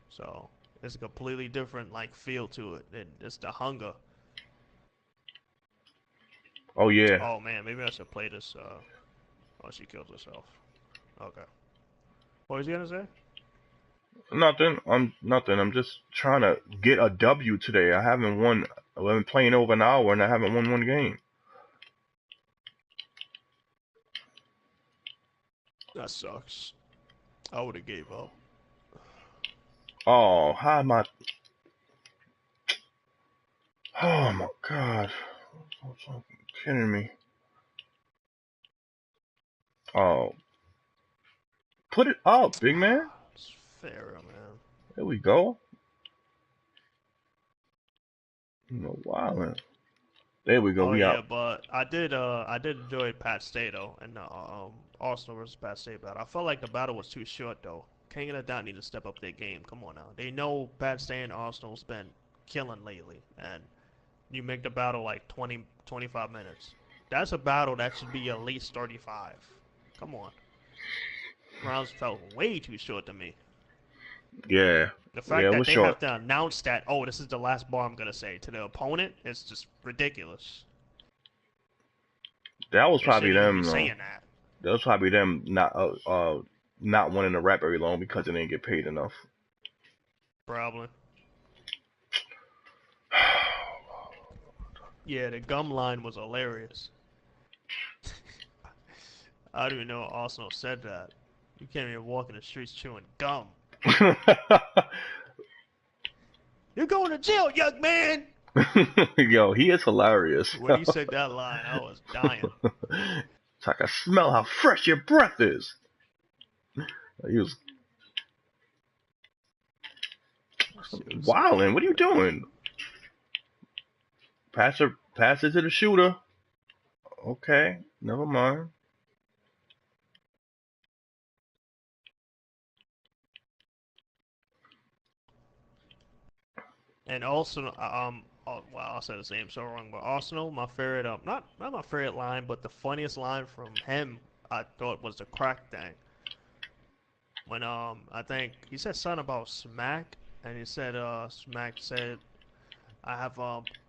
Speaker 1: So it's a completely different like feel to it. It's the hunger.
Speaker 2: Oh yeah.
Speaker 1: Oh man, maybe I should play this. Oh, she killed herself. Okay. What was you gonna say?
Speaker 2: Nothing. I'm nothing. I'm just trying to get a W today. I haven't won. I've been playing over an hour and I haven't won one game.
Speaker 1: That sucks. I would have gave up.
Speaker 2: Oh, how am I? Oh my God. You're fucking kidding me. Oh, put it up, big man.
Speaker 1: It's fair, man.
Speaker 2: There we go. No wildin'. There we go.
Speaker 1: Oh
Speaker 2: We
Speaker 1: yeah,
Speaker 2: out.
Speaker 1: but I did enjoy Pat State though, and Arsenal versus Pat State battle. I felt like the battle was too short though. King of the Dot need to step up their game. Come on now. They know Pat State and Arsenal's been killing lately, and you make the battle like 20, 25 minutes. That's a battle that should be at least 35. Come on. Rounds felt way too short to me.
Speaker 2: Yeah.
Speaker 1: The
Speaker 2: Yeah,
Speaker 1: fact
Speaker 2: it
Speaker 1: that
Speaker 2: was
Speaker 1: they
Speaker 2: short.
Speaker 1: have to announce that, oh, this is the last bar I'm gonna say to the opponent, is just ridiculous.
Speaker 2: That was
Speaker 1: They
Speaker 2: probably
Speaker 1: shouldn't even be
Speaker 2: them though.
Speaker 1: saying that.
Speaker 2: That was probably them not wanting to rap very long because they didn't get paid enough.
Speaker 1: Probably. Yeah, the gum line was hilarious. I don't even know Arsenal said that. You can't even walk in the streets chewing gum. You're going to jail, young man!
Speaker 2: Yo, he is hilarious.
Speaker 1: When he said that line, I was dying.
Speaker 2: So I can smell how fresh your breath is. He was wilding. What are you doing? Pass it to the shooter. Okay, never mind.
Speaker 1: And also, well, I said the same so wrong, but Arsenal, my favorite, not my favorite line, but the funniest line from him, I thought was the crack thing. When I think he said something about Smack, and he said Smack said, "I have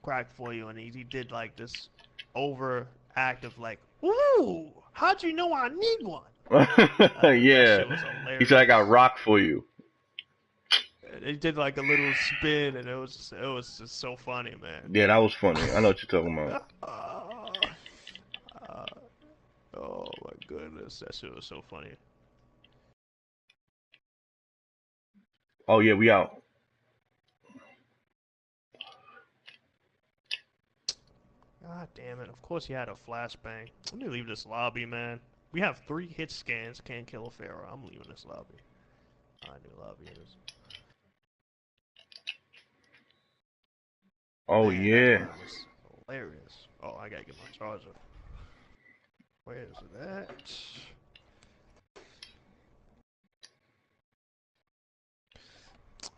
Speaker 1: crack for you," and he did like this overact of like, "Ooh, how'd you know I need one?" I thought that
Speaker 2: Yeah,
Speaker 1: shit was
Speaker 2: he said I got
Speaker 1: hilarious.
Speaker 2: rock for you.
Speaker 1: He did like a little spin, and it was just so funny, man.
Speaker 2: Yeah, that was funny. I know what you're talking about.
Speaker 1: Uh, oh my goodness, that shit was so funny.
Speaker 2: Oh yeah, we out.
Speaker 1: God damn it. Of course he had a flashbang. Let me leave this lobby, man. We have 3 hit scans. Can't kill a Pharaoh. I'm leaving this lobby. I new lobby it is.
Speaker 2: Oh
Speaker 1: Man, that
Speaker 2: yeah.
Speaker 1: gun was hilarious. Oh, I gotta get my charger. Where is that?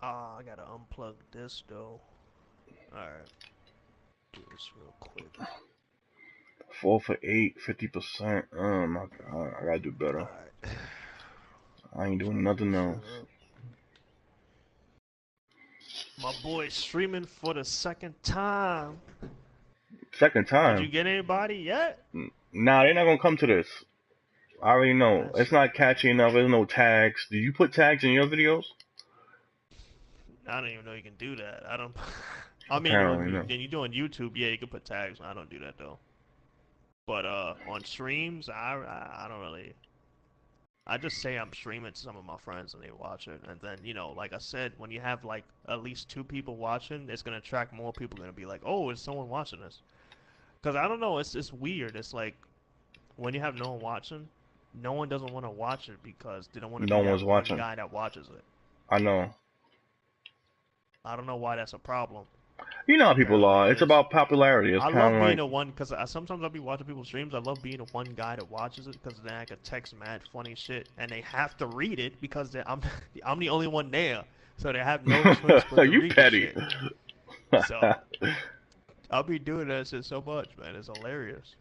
Speaker 1: Ah, I gotta unplug this though. Alright, do this real quick.
Speaker 2: 4 for 8, 50%. Oh my god, I gotta do better.
Speaker 1: Alright.
Speaker 2: I ain't doing
Speaker 1: Charge
Speaker 2: nothing
Speaker 1: this shit
Speaker 2: else.
Speaker 1: up. My boy streaming for the second time.
Speaker 2: Second
Speaker 1: Did you
Speaker 2: time.
Speaker 1: get anybody yet?
Speaker 2: Nah, they're not gonna come to this. I already know.
Speaker 1: That's
Speaker 2: It's not catchy enough. There's no tags. Do you put tags in your videos?
Speaker 1: I don't even know you can do that. I don't. I mean,
Speaker 2: Apparently, no.
Speaker 1: when you're doing YouTube, yeah, you can put tags. I don't do that though. But on streams, I don't really. I just say I'm streaming to some of my friends and they watch it, and then like I said, when you have like at least 2 people watching, it's gonna attract more people. Gonna be like, oh, is someone watching this? Cause I don't know, it's weird. It's like when you have no one watching, no one doesn't want to watch it because they don't want to
Speaker 2: No
Speaker 1: be
Speaker 2: one's
Speaker 1: that one
Speaker 2: watching.
Speaker 1: guy that watches it.
Speaker 2: I know.
Speaker 1: I don't know why that's a problem.
Speaker 2: You know how people
Speaker 1: Apparently
Speaker 2: are.
Speaker 1: it
Speaker 2: It's
Speaker 1: is.
Speaker 2: about popularity. It's
Speaker 1: I
Speaker 2: kind
Speaker 1: love
Speaker 2: of
Speaker 1: being
Speaker 2: like,
Speaker 1: the one because sometimes I'll be watching people's streams. I love being the one guy that watches it because then I can text mad funny shit, and they have to read it because I'm the only one there, so they have no choice but to
Speaker 2: you
Speaker 1: read the
Speaker 2: petty.
Speaker 1: shit. So I'll be doing that shit so much, man. It's hilarious.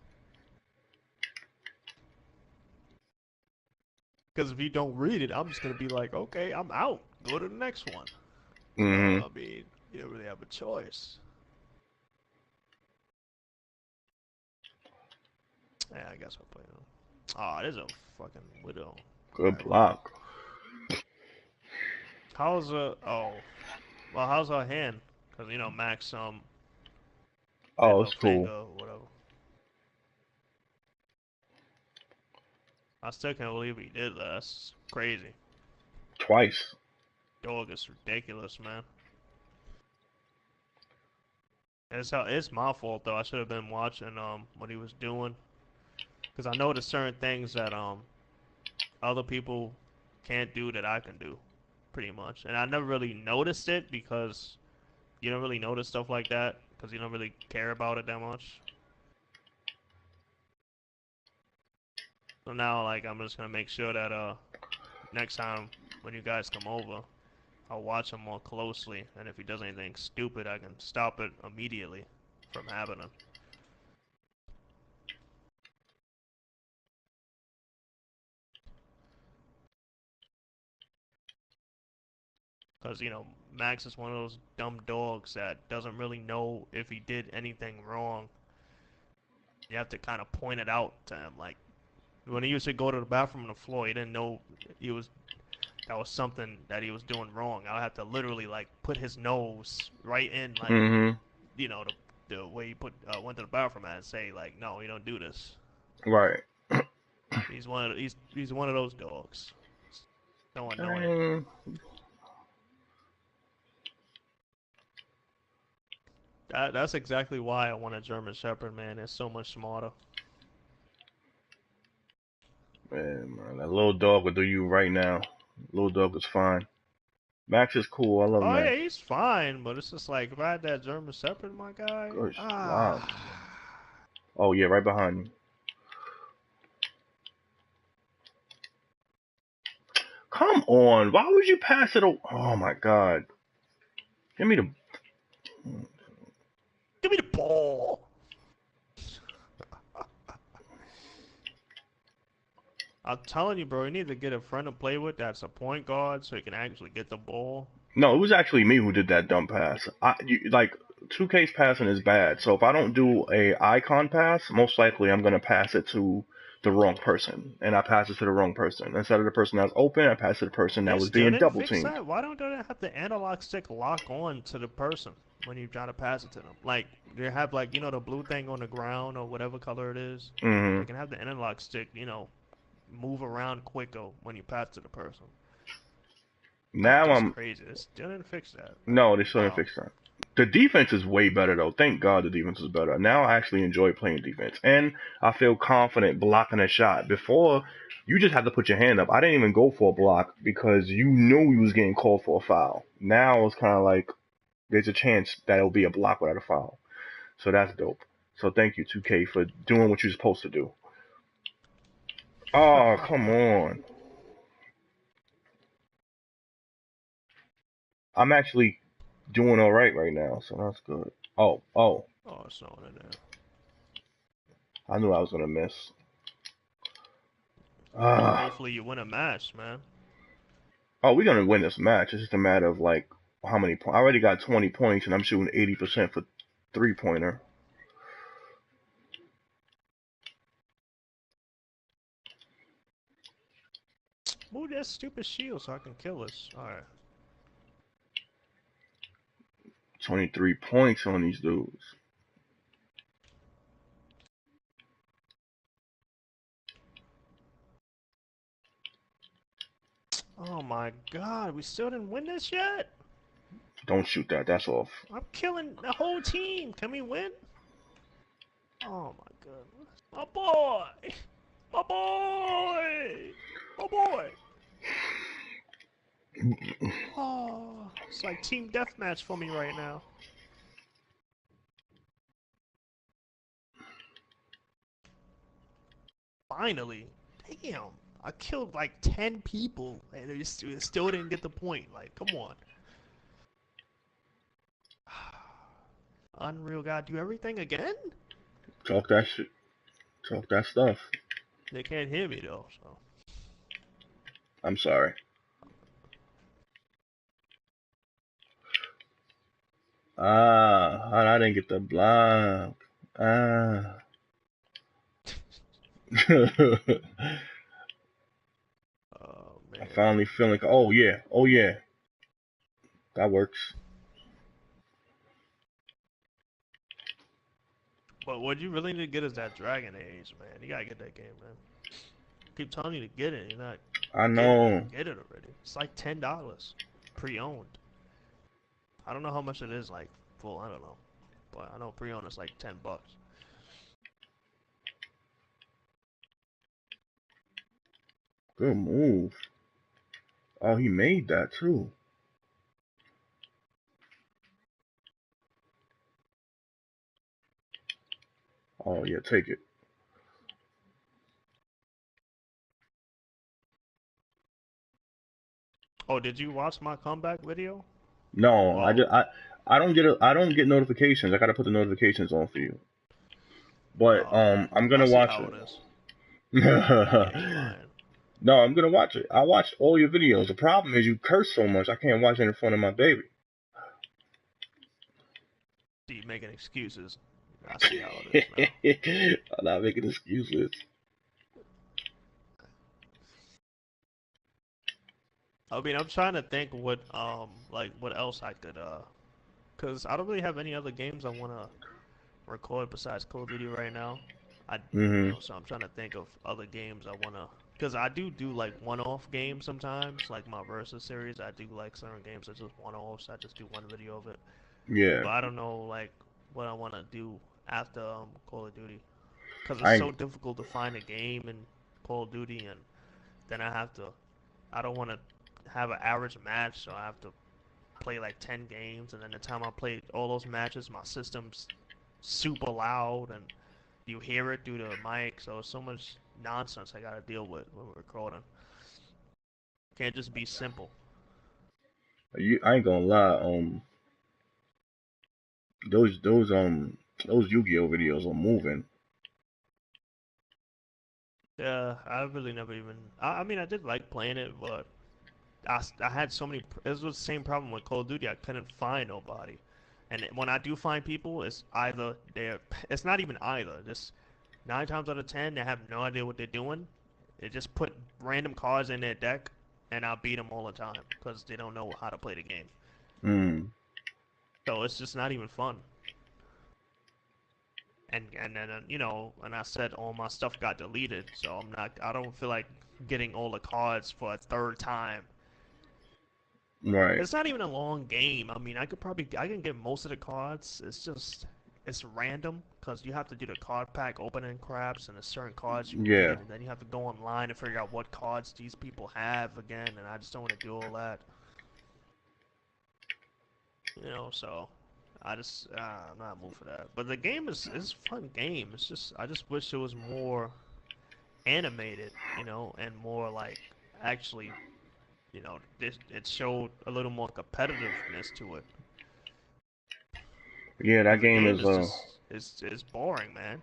Speaker 1: Because if you don't read it, I'm just gonna be like, okay, I'm out. Go to the next one.
Speaker 2: hmm
Speaker 1: So I mean, you don't really have a choice. Yeah, I guess I'll play them. Oh, there's a fucking widow.
Speaker 2: Good
Speaker 1: Alright.
Speaker 2: block.
Speaker 1: How's oh, well, how's our hand? Cause Max had
Speaker 2: Oh,
Speaker 1: her
Speaker 2: it's
Speaker 1: finger
Speaker 2: cool.
Speaker 1: or whatever. I still can't believe he did that. That's crazy.
Speaker 2: Twice.
Speaker 1: Dog is ridiculous, man. It's my fault though. I should have been watching what he was doing. Cause I know there's certain things that other people can't do that I can do, pretty much. And I never really noticed it because you don't really notice stuff like that because you don't really care about it that much. So now, like, I'm just gonna make sure that next time when you guys come over, I'll watch him more closely, and if he does anything stupid, I can stop it immediately from happening. Because, Max is one of those dumb dogs that doesn't really know if he did anything wrong. You have to kind of point it out to him. Like, when he used to go to the bathroom on the floor, he didn't know he was that was something that he was doing wrong. I would have to literally, like, put his nose right in, like,
Speaker 2: hmm
Speaker 1: the way he went to the bathroom at and say, like, no, you don't do this.
Speaker 2: Right.
Speaker 1: He's one of those dogs. So annoying.
Speaker 2: Dang.
Speaker 1: That's exactly why I want a German Shepherd, man. It's so much smarter.
Speaker 2: Man, that little dog will do you right now. Little dog is fine. Max is cool. I love
Speaker 1: Oh yeah,
Speaker 2: Max.
Speaker 1: he's fine, but it's just like if I had that German Shepherd, my guy.
Speaker 2: Good block.
Speaker 1: Ah.
Speaker 2: Oh yeah, right behind you. Come on. Why would you pass it? Oh my god. Give me the.
Speaker 1: Give me the ball. I'm telling you, bro, you need to get a friend to play with that's a point guard so you can actually get the ball.
Speaker 2: No, it was actually me who did that dumb pass. Like 2K's passing is bad. So if I don't do a icon pass, most likely I'm gonna pass it to the wrong person, and I pass it to the wrong person instead of the person that's open. I pass it to the person that
Speaker 1: They
Speaker 2: was
Speaker 1: still
Speaker 2: being
Speaker 1: didn't
Speaker 2: double
Speaker 1: fix
Speaker 2: teamed.
Speaker 1: that. Why don't they have the analog stick lock on to the person when you try to pass it to them? Like they have like the blue thing on the ground or whatever color it is.
Speaker 2: hmm
Speaker 1: They can have the analog stick move around quicker when you pass to the person.
Speaker 2: Now
Speaker 1: That's
Speaker 2: I'm
Speaker 1: crazy. They still didn't fix that.
Speaker 2: no, they still didn't
Speaker 1: Wow.
Speaker 2: fix that. The defense is way better though. Thank God the defense is better. Now I actually enjoy playing defense, and I feel confident blocking a shot. Before, you just had to put your hand up. I didn't even go for a block because you knew you was getting called for a foul. Now it's kind of like there's a chance that it'll be a block without a foul. So that's dope. So thank you 2K for doing what you're supposed to do. Oh, come on. I'm actually doing all right now, so that's good. Oh,
Speaker 1: Oh, it's not in there.
Speaker 2: I knew I was gonna miss. Ah,
Speaker 1: Hopefully you win a match, man.
Speaker 2: oh, we're gonna win this match. It's just a matter of like how many points. I already got 20 points, and I'm shooting 80% for 3-pointer.
Speaker 1: Move that stupid shield so I can kill this. Alright.
Speaker 2: 23 points on these dudes.
Speaker 1: Oh my god, we still didn't win this yet?
Speaker 2: Don't shoot that. That's off.
Speaker 1: I'm killing the whole team. Can we win? Oh my goodness. My boy! My boy! My boy! Oh, it's like team deathmatch for me right now. Finally. Damn. I killed like 10 people and they still didn't get the point. Like, come on. Unreal God, do everything again?
Speaker 2: Talk that shit. Talk that stuff.
Speaker 1: They can't hear me though, so.
Speaker 2: I'm sorry. Ah, I didn't get the block. Ah.
Speaker 1: Oh
Speaker 2: I
Speaker 1: man.
Speaker 2: finally feel like, oh yeah, that works.
Speaker 1: But what you really need to get is that Dragon Age, man. You gotta get that game, man. I keep telling you to get it. You're not
Speaker 2: I
Speaker 1: getting it.
Speaker 2: know.
Speaker 1: Get it already. It's like $10 pre-owned. I don't know how much it is like full. I don't know, but I know pre-owned is like $10.
Speaker 2: Good move. Oh, he made that too. Oh yeah, take it.
Speaker 1: Oh, did you watch my comeback video?
Speaker 2: No,
Speaker 1: Well,
Speaker 2: I don't get notifications. I gotta put the notifications on for you. But
Speaker 1: oh,
Speaker 2: I'm
Speaker 1: I
Speaker 2: gonna
Speaker 1: see
Speaker 2: watch
Speaker 1: how
Speaker 2: it.
Speaker 1: it is. Yeah, you lying.
Speaker 2: No, I'm gonna watch it. I watch all your videos. The problem is you curse so much. I can't watch it in front of my baby.
Speaker 1: See you making excuses. I see how it is now.
Speaker 2: I'm not making excuses.
Speaker 1: I mean, I'm trying to think what like what else I could cause I don't really have any other games I wanna record besides Call of Duty right now.
Speaker 2: Hmm.
Speaker 1: So I'm trying to think of other games I wanna, cause I do like one-off games sometimes, like my Versus series. I do like certain games that's just one-offs. I just do one video of it,
Speaker 2: Yeah.
Speaker 1: but I don't know like what I wanna do after Call of Duty, cause it's
Speaker 2: I
Speaker 1: so
Speaker 2: ain't,
Speaker 1: difficult to find a game in Call of Duty, and then I have to. I don't want to have an average match, so I have to play like 10 games, and then the time I play all those matches, my system's super loud, and you hear it through the mic, so it's so much nonsense I gotta deal with when we're recording. Can't just be simple.
Speaker 2: I ain't gonna lie. Those those those Yu-Gi-Oh videos are moving.
Speaker 1: Yeah, I really never even. I mean, I did like playing it, but I had so many. It was the same problem with Call of Duty. I couldn't find nobody, and when I do find people, it's either they're. It's not even either. Just 9 times out of 10, they have no idea what they're doing. They just put random cards in their deck, and I beat them all the time because they don't know how to play the game.
Speaker 2: Mm.
Speaker 1: So it's just not even fun. And then and I said all my stuff got deleted, so I'm not. I don't feel like getting all the cards for a third time.
Speaker 2: Right.
Speaker 1: It's not even a long game. I mean, I can get most of the cards. It's random because you have to do the card pack opening craps and there's certain cards you can
Speaker 2: Yeah.
Speaker 1: get, and then you have to go online and figure out what cards these people have again. And I just don't want to do all that, you know. So I'm not moved for that. But the game is a fun game. It's just I just wish it was more animated, you know, and more like actually, you know, it showed a little more competitiveness to it.
Speaker 2: Yeah, that
Speaker 1: Because the
Speaker 2: game
Speaker 1: game
Speaker 2: is
Speaker 1: is just is boring, man.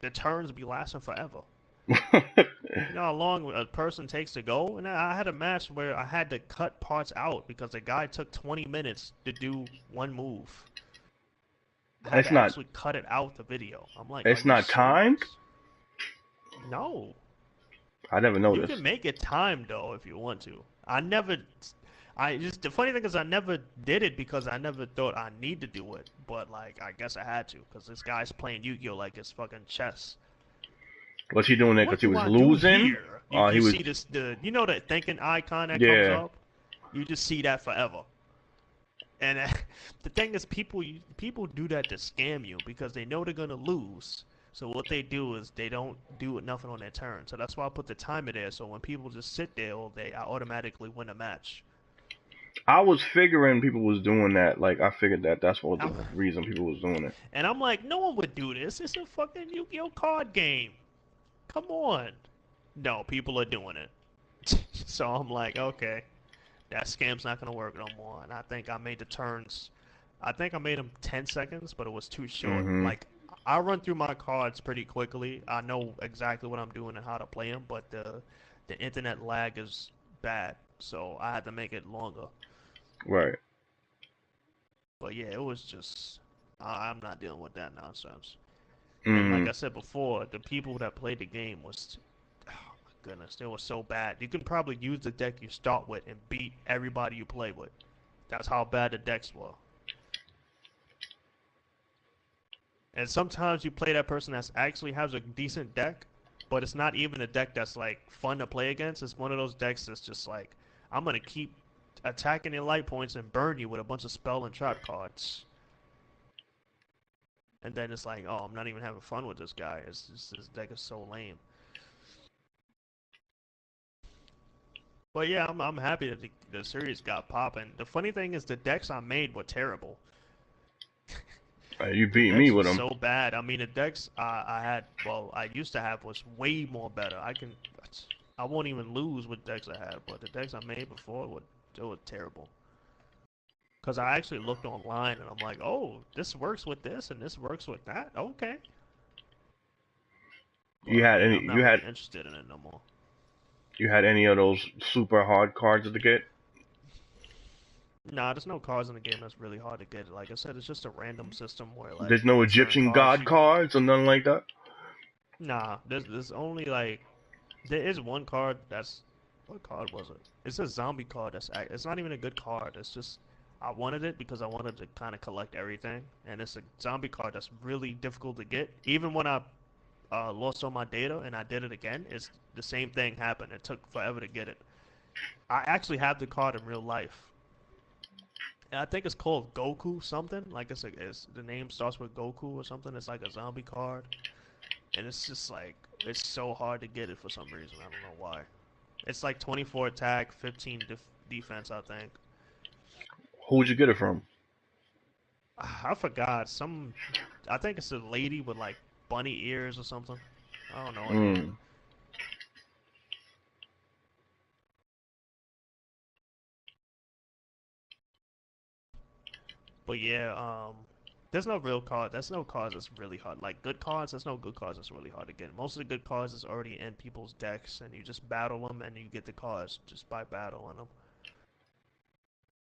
Speaker 1: The turns be lasting forever. You know how long a person takes to go? And I had a match where I had to cut parts out because the guy took 20 minutes to do one move. I had
Speaker 2: it's
Speaker 1: to
Speaker 2: not
Speaker 1: actually cut it out the video. I'm like, are
Speaker 2: it's
Speaker 1: you
Speaker 2: not timed.
Speaker 1: serious? No.
Speaker 2: I never
Speaker 1: You can
Speaker 2: noticed.
Speaker 1: make it timed though if you want to. I just the funny thing is I never did it because I never thought I need to do it. But like I guess I had to because this guy's playing Yu-Gi-Oh like it's fucking chess.
Speaker 2: Was he doing
Speaker 1: Like
Speaker 2: it
Speaker 1: what
Speaker 2: because he
Speaker 1: do
Speaker 2: was
Speaker 1: I do
Speaker 2: losing?
Speaker 1: here?
Speaker 2: He
Speaker 1: You
Speaker 2: was.
Speaker 1: see this the you know that thinking icon that comes
Speaker 2: Yeah.
Speaker 1: up? You just see that forever. And the thing is, people do that to scam you because they know they're gonna lose. So what they do is they don't do nothing on their turn. So that's why I put the timer there. So when people just sit there all day, I automatically win a match.
Speaker 2: I was figuring people was doing that. Like I figured that that's what the
Speaker 1: I'm,
Speaker 2: reason people was doing it.
Speaker 1: and I'm like, no one would do this. It's a fucking Yu-Gi-Oh card game. Come on. No, people are doing it. So I'm like, okay, that scam's not gonna work no more. And I think I made the turns. I think I made them 10 seconds, but it was too short.
Speaker 2: Hmm.
Speaker 1: Like I run through my cards pretty quickly. I know exactly what I'm doing and how to play them, but the internet lag is bad, so I had to make it longer.
Speaker 2: Right.
Speaker 1: But yeah, it was just I'm not dealing with that nonsense. And like
Speaker 2: Hmm.
Speaker 1: I said before, the people that played the game was, oh my goodness, they were so bad. You can probably use the deck you start with and beat everybody you play with. That's how bad the decks were. And sometimes you play that person that actually has a decent deck, but it's not even a deck that's like fun to play against. It's one of those decks that's just like, I'm gonna keep attacking your light points and burn you with a bunch of spell and trap cards. And then it's like, oh, I'm not even having fun with this guy. It's just, this deck is so lame. But yeah, I'm happy that the series got popping. The funny thing is the decks I made were terrible.
Speaker 2: You
Speaker 1: The
Speaker 2: beat me
Speaker 1: decks were
Speaker 2: with him.
Speaker 1: so bad. I mean, the decks I had, well, I used to have was way more better. I won't even lose with decks I had, but the decks I made before were terrible. Because I actually looked online and I'm like, oh, this works with this and this works with that. Okay.
Speaker 2: You
Speaker 1: But
Speaker 2: had
Speaker 1: yeah,
Speaker 2: any?
Speaker 1: I'm
Speaker 2: You
Speaker 1: not
Speaker 2: had
Speaker 1: really interested in it no more.
Speaker 2: you had any of those super hard cards to get?
Speaker 1: Nah, there's no cards in the game that's really hard to get. Like I said, it's just a random system where like
Speaker 2: There's no
Speaker 1: certain
Speaker 2: Egyptian
Speaker 1: cards
Speaker 2: god
Speaker 1: you
Speaker 2: cards or nothing like that.
Speaker 1: nah, there's only like there is one card that's what card was it? It's a zombie card it's not even a good card. It's just I wanted it because I wanted to kind of collect everything, and it's a zombie card that's really difficult to get. Even when I lost all my data and I did it again, it's the same thing happened. It took forever to get it. I actually have the card in real life. And I think it's called Goku something. Like it's the name starts with Goku or something. It's like a zombie card, and it's just like it's so hard to get it for some reason. I don't know why. It's like 24 attack, 15 defense, I think.
Speaker 2: Who'd you get it from?
Speaker 1: I forgot some. I think it's a lady with like bunny ears or something. I don't know her name.
Speaker 2: Mm.
Speaker 1: But yeah, there's no real card. There's no cards that's really hard. Like good cards, there's no good cards that's really hard to get. Most of the good cards is already in people's decks, and you just battle them, and you get the cards just by battling them.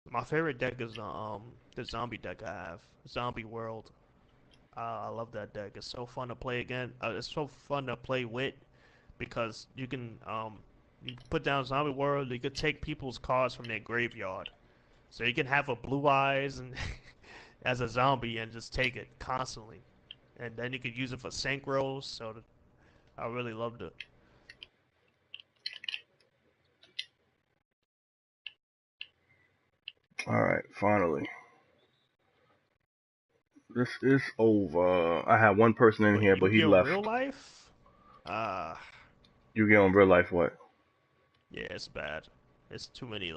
Speaker 1: My favorite deck is the zombie deck I have, Zombie World. I love that deck. It's so fun to play again. It's so fun to play with because you put down Zombie World. You could take people's cards from their graveyard, so you can have a Blue Eyes and as a zombie and just take it constantly, and then you could use it for synchros. I really loved it.
Speaker 2: All right, finally, this is over. I had one person in
Speaker 1: But
Speaker 2: here, but he
Speaker 1: Yu-Gi-Oh!
Speaker 2: left.
Speaker 1: Real Life? Uh,
Speaker 2: You get on real life what?
Speaker 1: yeah, it's bad. It's too many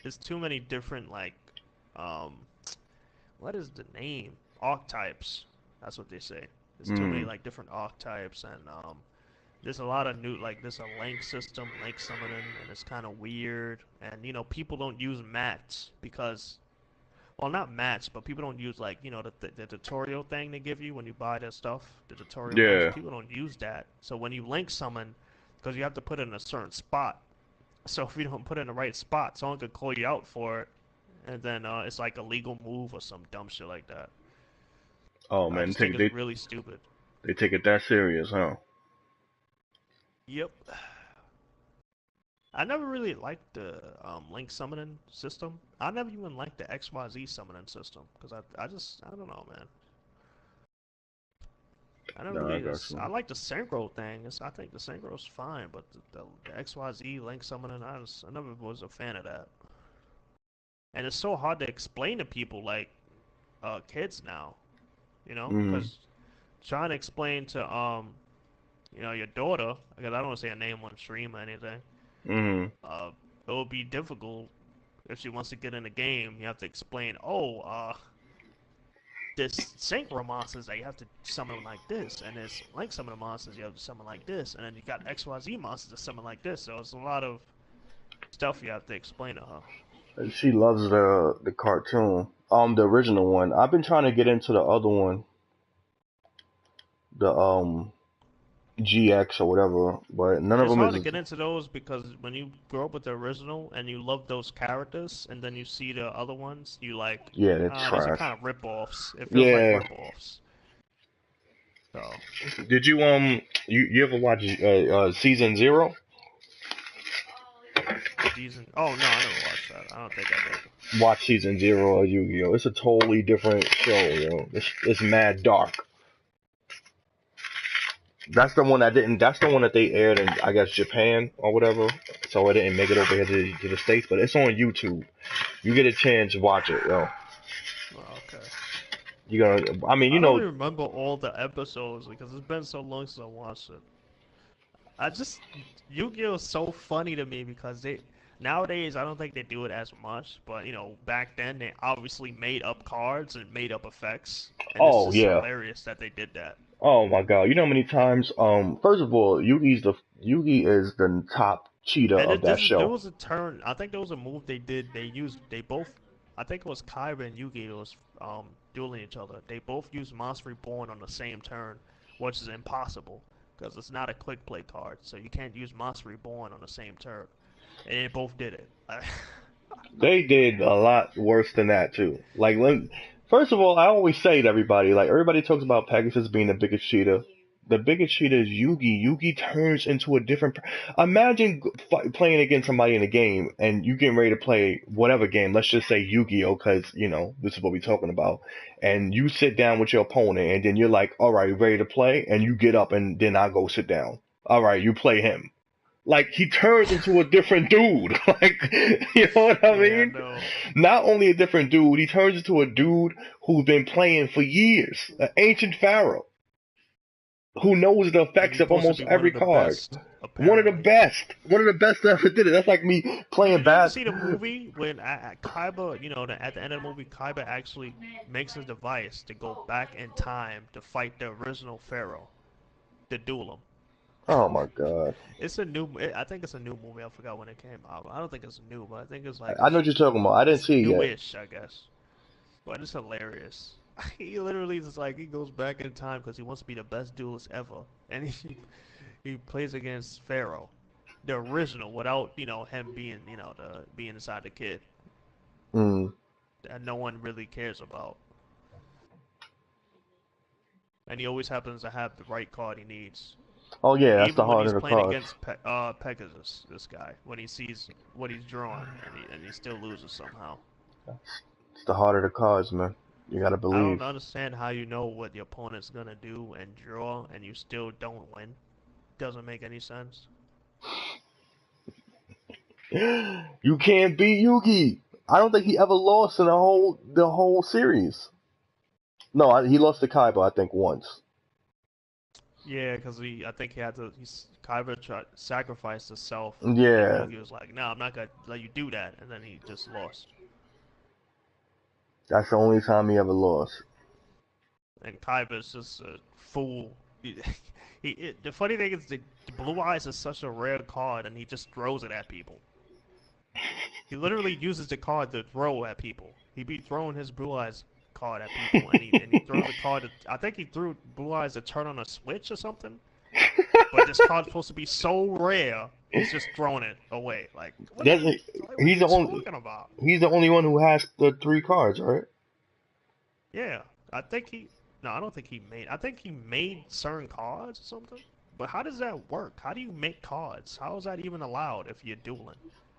Speaker 1: it's too many different um, what is the name? Archetypes. That's what they say. There's too many
Speaker 2: Mm,
Speaker 1: different archetypes, and there's a lot of new there's a link system, link summoning, and it's kind of weird. And people don't use mats because, well, not mats, but people don't use the tutorial thing they give you when you buy their stuff, the tutorial links.
Speaker 2: yeah.
Speaker 1: People don't use that. So when you link summon, because you have to put it in a certain spot. So if you don't put it in the right spot, someone could call you out for it, and then it's like a legal move or some dumb shit like that.
Speaker 2: Oh
Speaker 1: I
Speaker 2: man,
Speaker 1: just think it's really stupid.
Speaker 2: they take it that serious, huh?
Speaker 1: Yep. I never really liked the link summoning system. I never even liked the XYZ summoning system because I don't know, man. I never
Speaker 2: Nah, I
Speaker 1: really
Speaker 2: got
Speaker 1: just I
Speaker 2: you.
Speaker 1: like the synchro thing. I think the synchro's fine, but the XYZ link summoning I never was a fan of that. And it's so hard to explain to people like kids now,
Speaker 2: Mhm.
Speaker 1: because trying to explain to your daughter, because I don't want to say a name on stream or anything,
Speaker 2: Mhm.
Speaker 1: uh, it would be difficult if she wants to get in the game. You have to explain, oh, this synchro monsters that you have to summon like this, and there's like some of the monsters you have to summon like this, and then you got XYZ monsters to summon like this. So it's a lot of stuff you have to explain to her.
Speaker 2: She loves the cartoon. The original one. I've been trying to get into the other one, the GX or whatever, but none of
Speaker 1: It's
Speaker 2: them
Speaker 1: hard to
Speaker 2: is.
Speaker 1: get into those because when you grow up with the original and you love those characters, and then you see the other ones, you like,
Speaker 2: Yeah, they're
Speaker 1: ah, these are
Speaker 2: trash.
Speaker 1: kind of rip-offs. It feels like
Speaker 2: Yeah.
Speaker 1: rip-offs. So,
Speaker 2: Did you you ever watch season 0?
Speaker 1: season. Oh no, I never watched that. I don't think I did.
Speaker 2: Watch season 0 of Yu-Gi-Oh. It's a totally different show, It's mad dark. That's the one that didn't. That's the one that they aired in, I guess, Japan or whatever. So it didn't make it over here to the states, but it's on YouTube. You get a chance, watch it, yo.
Speaker 1: Oh, okay.
Speaker 2: You gonna? I mean,
Speaker 1: I don't even remember all the episodes because it's been so long since I watched it. I just Yu-Gi-Oh is so funny to me because they nowadays I don't think they do it as much, but back then they obviously made up cards and made up effects, and it's
Speaker 2: Oh
Speaker 1: just
Speaker 2: yeah.
Speaker 1: hilarious that they did that.
Speaker 2: Oh my God. You know how many times? First of all, Yugi is the top cheater
Speaker 1: And
Speaker 2: of
Speaker 1: it,
Speaker 2: that
Speaker 1: this is there
Speaker 2: show.
Speaker 1: was a turn. I think there was a move they did. They both. I think it was Kaiba and Yugi that was dueling each other. They both used Monster Reborn on the same turn, which is impossible because it's not a quick play card. So you can't use Monster Reborn on the same turn. And they both did it.
Speaker 2: They did a lot worse than that too. First of all, I always say to everybody, like everybody talks about Pegasus being the biggest cheater. The biggest cheater is Yugi. Yugi turns into a different. Imagine playing against somebody in a game and you getting ready to play whatever game. Let's just say Yu-Gi-Oh, because this is what we're talking about. And you sit down with your opponent, and then you're like, "All right, ready to play?" And you get up, and then I go sit down. All right, you play him. Like he turns into a different dude. Like you know what I
Speaker 1: Yeah,
Speaker 2: mean?
Speaker 1: no.
Speaker 2: Not only a different dude, he turns into a dude who's been playing for years, an ancient pharaoh who knows the
Speaker 1: And
Speaker 2: effects
Speaker 1: he's
Speaker 2: of
Speaker 1: supposed to
Speaker 2: almost
Speaker 1: be one
Speaker 2: every
Speaker 1: of the
Speaker 2: card.
Speaker 1: best, apparently.
Speaker 2: One of the best that ever did it. That's like me playing
Speaker 1: Did you ever
Speaker 2: bad.
Speaker 1: see the movie when Kaiba, at the end of the movie, Kaiba actually makes a device to go back in time to fight the original Pharaoh, to duel him?
Speaker 2: Oh my god!
Speaker 1: It's a new. I think it's a new movie. I forgot when it came out. I don't think it's new, but I think it's like
Speaker 2: I know what you're talking about. I didn't
Speaker 1: it's
Speaker 2: see it yet.
Speaker 1: newish, I guess. But it's hilarious. He literally is like he goes back in time because he wants to be the best duelist ever, and he plays against Pharaoh, the original, without him being the being inside the kid
Speaker 2: Mm.
Speaker 1: that no one really cares about. And he always happens to have the right card he needs.
Speaker 2: Oh yeah, that's the
Speaker 1: Even when
Speaker 2: heart
Speaker 1: he's
Speaker 2: of the
Speaker 1: playing
Speaker 2: cards.
Speaker 1: against Pegasus, this guy, when he sees what he's drawing, and he still loses somehow.
Speaker 2: It's the heart of the cards, man. You gotta
Speaker 1: I
Speaker 2: believe.
Speaker 1: don't understand how you know what the opponent's gonna do and draw, and you still don't win. Doesn't make any sense.
Speaker 2: You can't beat Yugi. I don't think he ever lost in the whole series. No, he lost to Kaiba, I think, once.
Speaker 1: Yeah, because I think he had to. Kyber tried sacrificed himself, and
Speaker 2: Yeah,
Speaker 1: Yugi was like, "No, I'm not gonna let you do that," and then he just lost.
Speaker 2: that's the only time he ever lost.
Speaker 1: And Kyber's just a fool. The funny thing is, the Blue Eyes is such a rare card, and he just throws it at people. He literally uses the card to throw at people. He be throwing his Blue Eyes card at people, and he throws a card. I think he threw Blue Eyes to turn on a switch or something. But this card's supposed to be so rare, he's just throwing it away.
Speaker 2: Doesn't
Speaker 1: What are
Speaker 2: he's
Speaker 1: you
Speaker 2: the only
Speaker 1: talking about?
Speaker 2: he's the only one who has the 3 cards, right?
Speaker 1: Yeah, I think he. No, I don't think he made. I think he made certain cards or something. But how does that work? How do you make cards? How is that even allowed if you're dueling?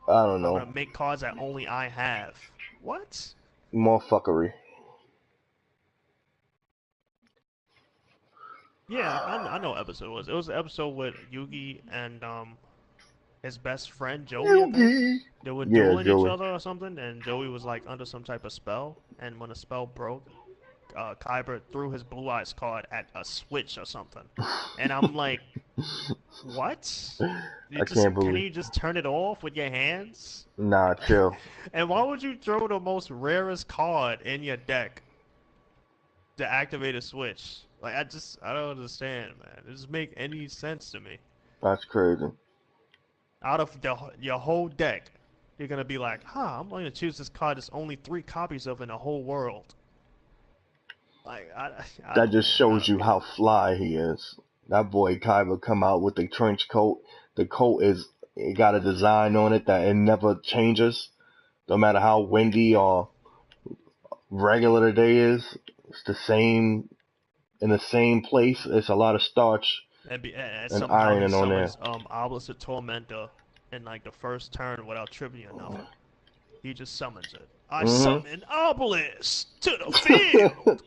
Speaker 2: I don't
Speaker 1: I'm
Speaker 2: know.
Speaker 1: gonna make cards that only I have. What?
Speaker 2: More fuckery.
Speaker 1: Yeah, I know what episode it was. It was an episode with Yugi and his best friend Joey, I think.
Speaker 2: Yugi.
Speaker 1: They were
Speaker 2: Yeah,
Speaker 1: dueling each
Speaker 2: Joey.
Speaker 1: other or something, and Joey was like under some type of spell. And when the spell broke, Kyber threw his Blue Eyes card at a switch or something. And I'm like, what?
Speaker 2: I can't
Speaker 1: Can
Speaker 2: believe.
Speaker 1: you just turn it off with your hands?
Speaker 2: Nah, chill.
Speaker 1: And why would you throw the most rarest card in your deck to activate a switch? Like I don't understand, man. It doesn't make any sense to me.
Speaker 2: That's crazy.
Speaker 1: Out of your whole deck, you're gonna be like, huh, I'm gonna choose this card there's only 3 copies of in the whole world. Like I
Speaker 2: That
Speaker 1: don't
Speaker 2: just
Speaker 1: know.
Speaker 2: shows you how fly he is. That boy Kaiba come out with the trench coat. The coat it got a design on it that it never changes, no matter how windy or regular the day is. It's the same in the same place. It's a lot of starch
Speaker 1: And
Speaker 2: and
Speaker 1: somehow he
Speaker 2: ironing on there.
Speaker 1: summons Obelisk Tormentor in like the first turn without tripping or nothing. He just summons it. I
Speaker 2: Mhm.
Speaker 1: summon Obelisk to the field.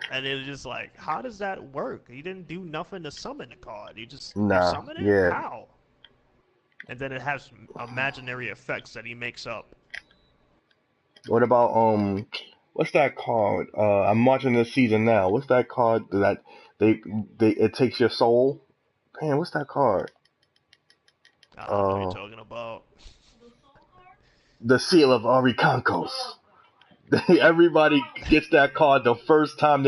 Speaker 1: And it's just like, how does that work? He didn't do nothing to summon the card. You
Speaker 2: Nah,
Speaker 1: summon it?
Speaker 2: yeah.
Speaker 1: How? And then it has imaginary effects that he makes up.
Speaker 2: What about what's that card? I'm watching this season now. What's that card that they they it takes your soul? Man, what's that card?
Speaker 1: I don't know what you're
Speaker 2: Uh,
Speaker 1: talking about.
Speaker 2: the Seal of Arikankos. Everybody gets that card the first time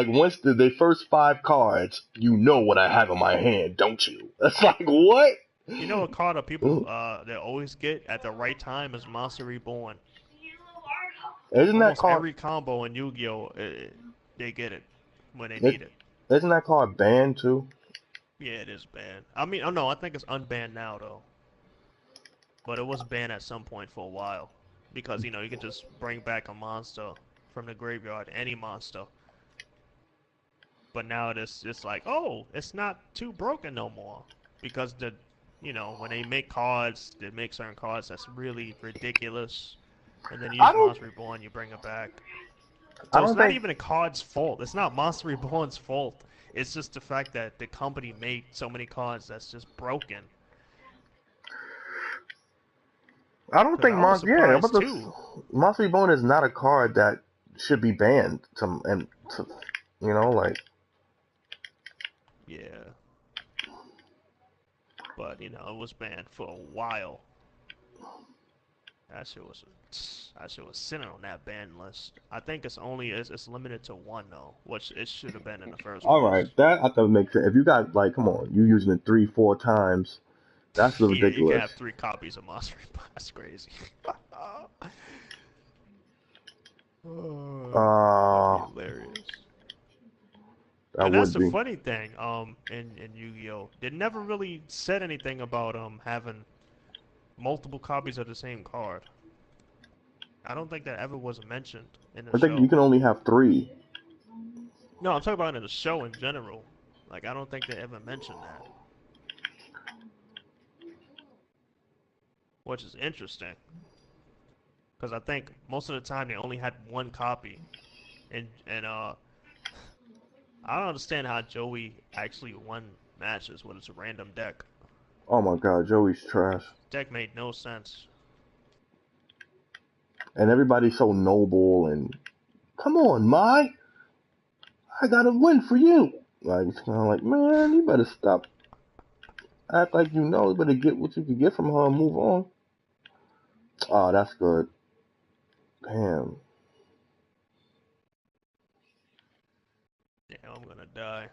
Speaker 2: once the first 5 cards, you know what I have in my hand, don't you? It's like what?
Speaker 1: You know a card that people they always get at the right time is Monster Reborn.
Speaker 2: Isn't that
Speaker 1: Almost
Speaker 2: card?
Speaker 1: every combo in Yu-Gi-Oh, they get it when they
Speaker 2: It,
Speaker 1: need it.
Speaker 2: isn't that card banned too?
Speaker 1: Yeah, it is banned. I mean, oh no, I think it's unbanned now though. But it was banned at some point for a while because you can just bring back a monster from the graveyard, any monster. But now it's like, oh, it's not too broken no more because when they make cards, they make certain cards that's really ridiculous, and then you
Speaker 2: I
Speaker 1: use
Speaker 2: don't.
Speaker 1: Monster Reborn, you bring it back.
Speaker 2: I
Speaker 1: So it's
Speaker 2: don't
Speaker 1: not
Speaker 2: think.
Speaker 1: even a card's fault. It's not Monster Reborn's fault. It's just the fact that the company made so many cards that's just broken.
Speaker 2: I don't
Speaker 1: Cause
Speaker 2: think
Speaker 1: I was
Speaker 2: Yeah,
Speaker 1: surprised too.
Speaker 2: Monster Bone is not a card that should be banned. To like
Speaker 1: Yeah, but it was banned for a while. That shit was sitting on that ban list. I think it's limited to one though, which it should have been in the first
Speaker 2: all right,
Speaker 1: place.
Speaker 2: that I thought makes sense. If you got come on, you using it 3, 4 times. That's
Speaker 1: Yeah, you can
Speaker 2: ridiculous.
Speaker 1: have 3 copies of Monster. That's crazy. Oh, that'd be
Speaker 2: Uh,
Speaker 1: hilarious.
Speaker 2: that
Speaker 1: And that's
Speaker 2: would
Speaker 1: the
Speaker 2: be.
Speaker 1: funny thing, in Yu-Gi-Oh, they never really said anything about having multiple copies of the same card. I don't think that ever was mentioned in the
Speaker 2: I think you
Speaker 1: show.
Speaker 2: can only have 3.
Speaker 1: No, I'm talking about in the show in general. Like I don't think they ever mentioned that, which is interesting because I think most of the time they only had one copy, and I don't understand how Joey actually won matches with his random deck.
Speaker 2: Oh my God, Joey's trash.
Speaker 1: Deck made no sense.
Speaker 2: and everybody's so noble and come on, Mai, I got a win for you. Like it's kind of like, man, you better stop. Act like you know. You better get what you can get from her and move on. Oh, that's good. Damn.
Speaker 1: Damn, I'm gonna die.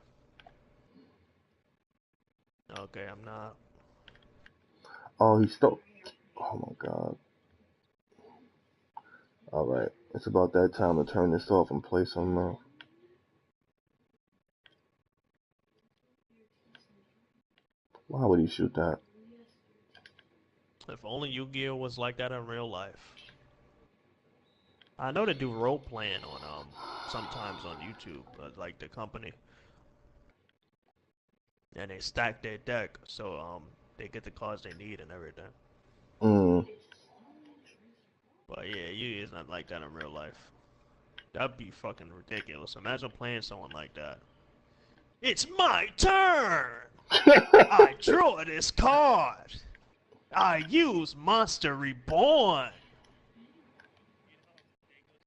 Speaker 1: Okay, I'm not.
Speaker 2: Oh, he stole. Oh my god. All right, it's about that time to turn this off and play some. Why would he shoot that?
Speaker 1: If only Yu-Gi-Oh was like that in real life. I know they do role playing on sometimes on YouTube, like the company, and they stack their deck so they get the cards they need and everything.
Speaker 2: Mm.
Speaker 1: But yeah, Yu-Gi is not like that in real life. That'd be fucking ridiculous. Imagine playing someone like that. It's my turn. I draw this card. I use Monster Reborn.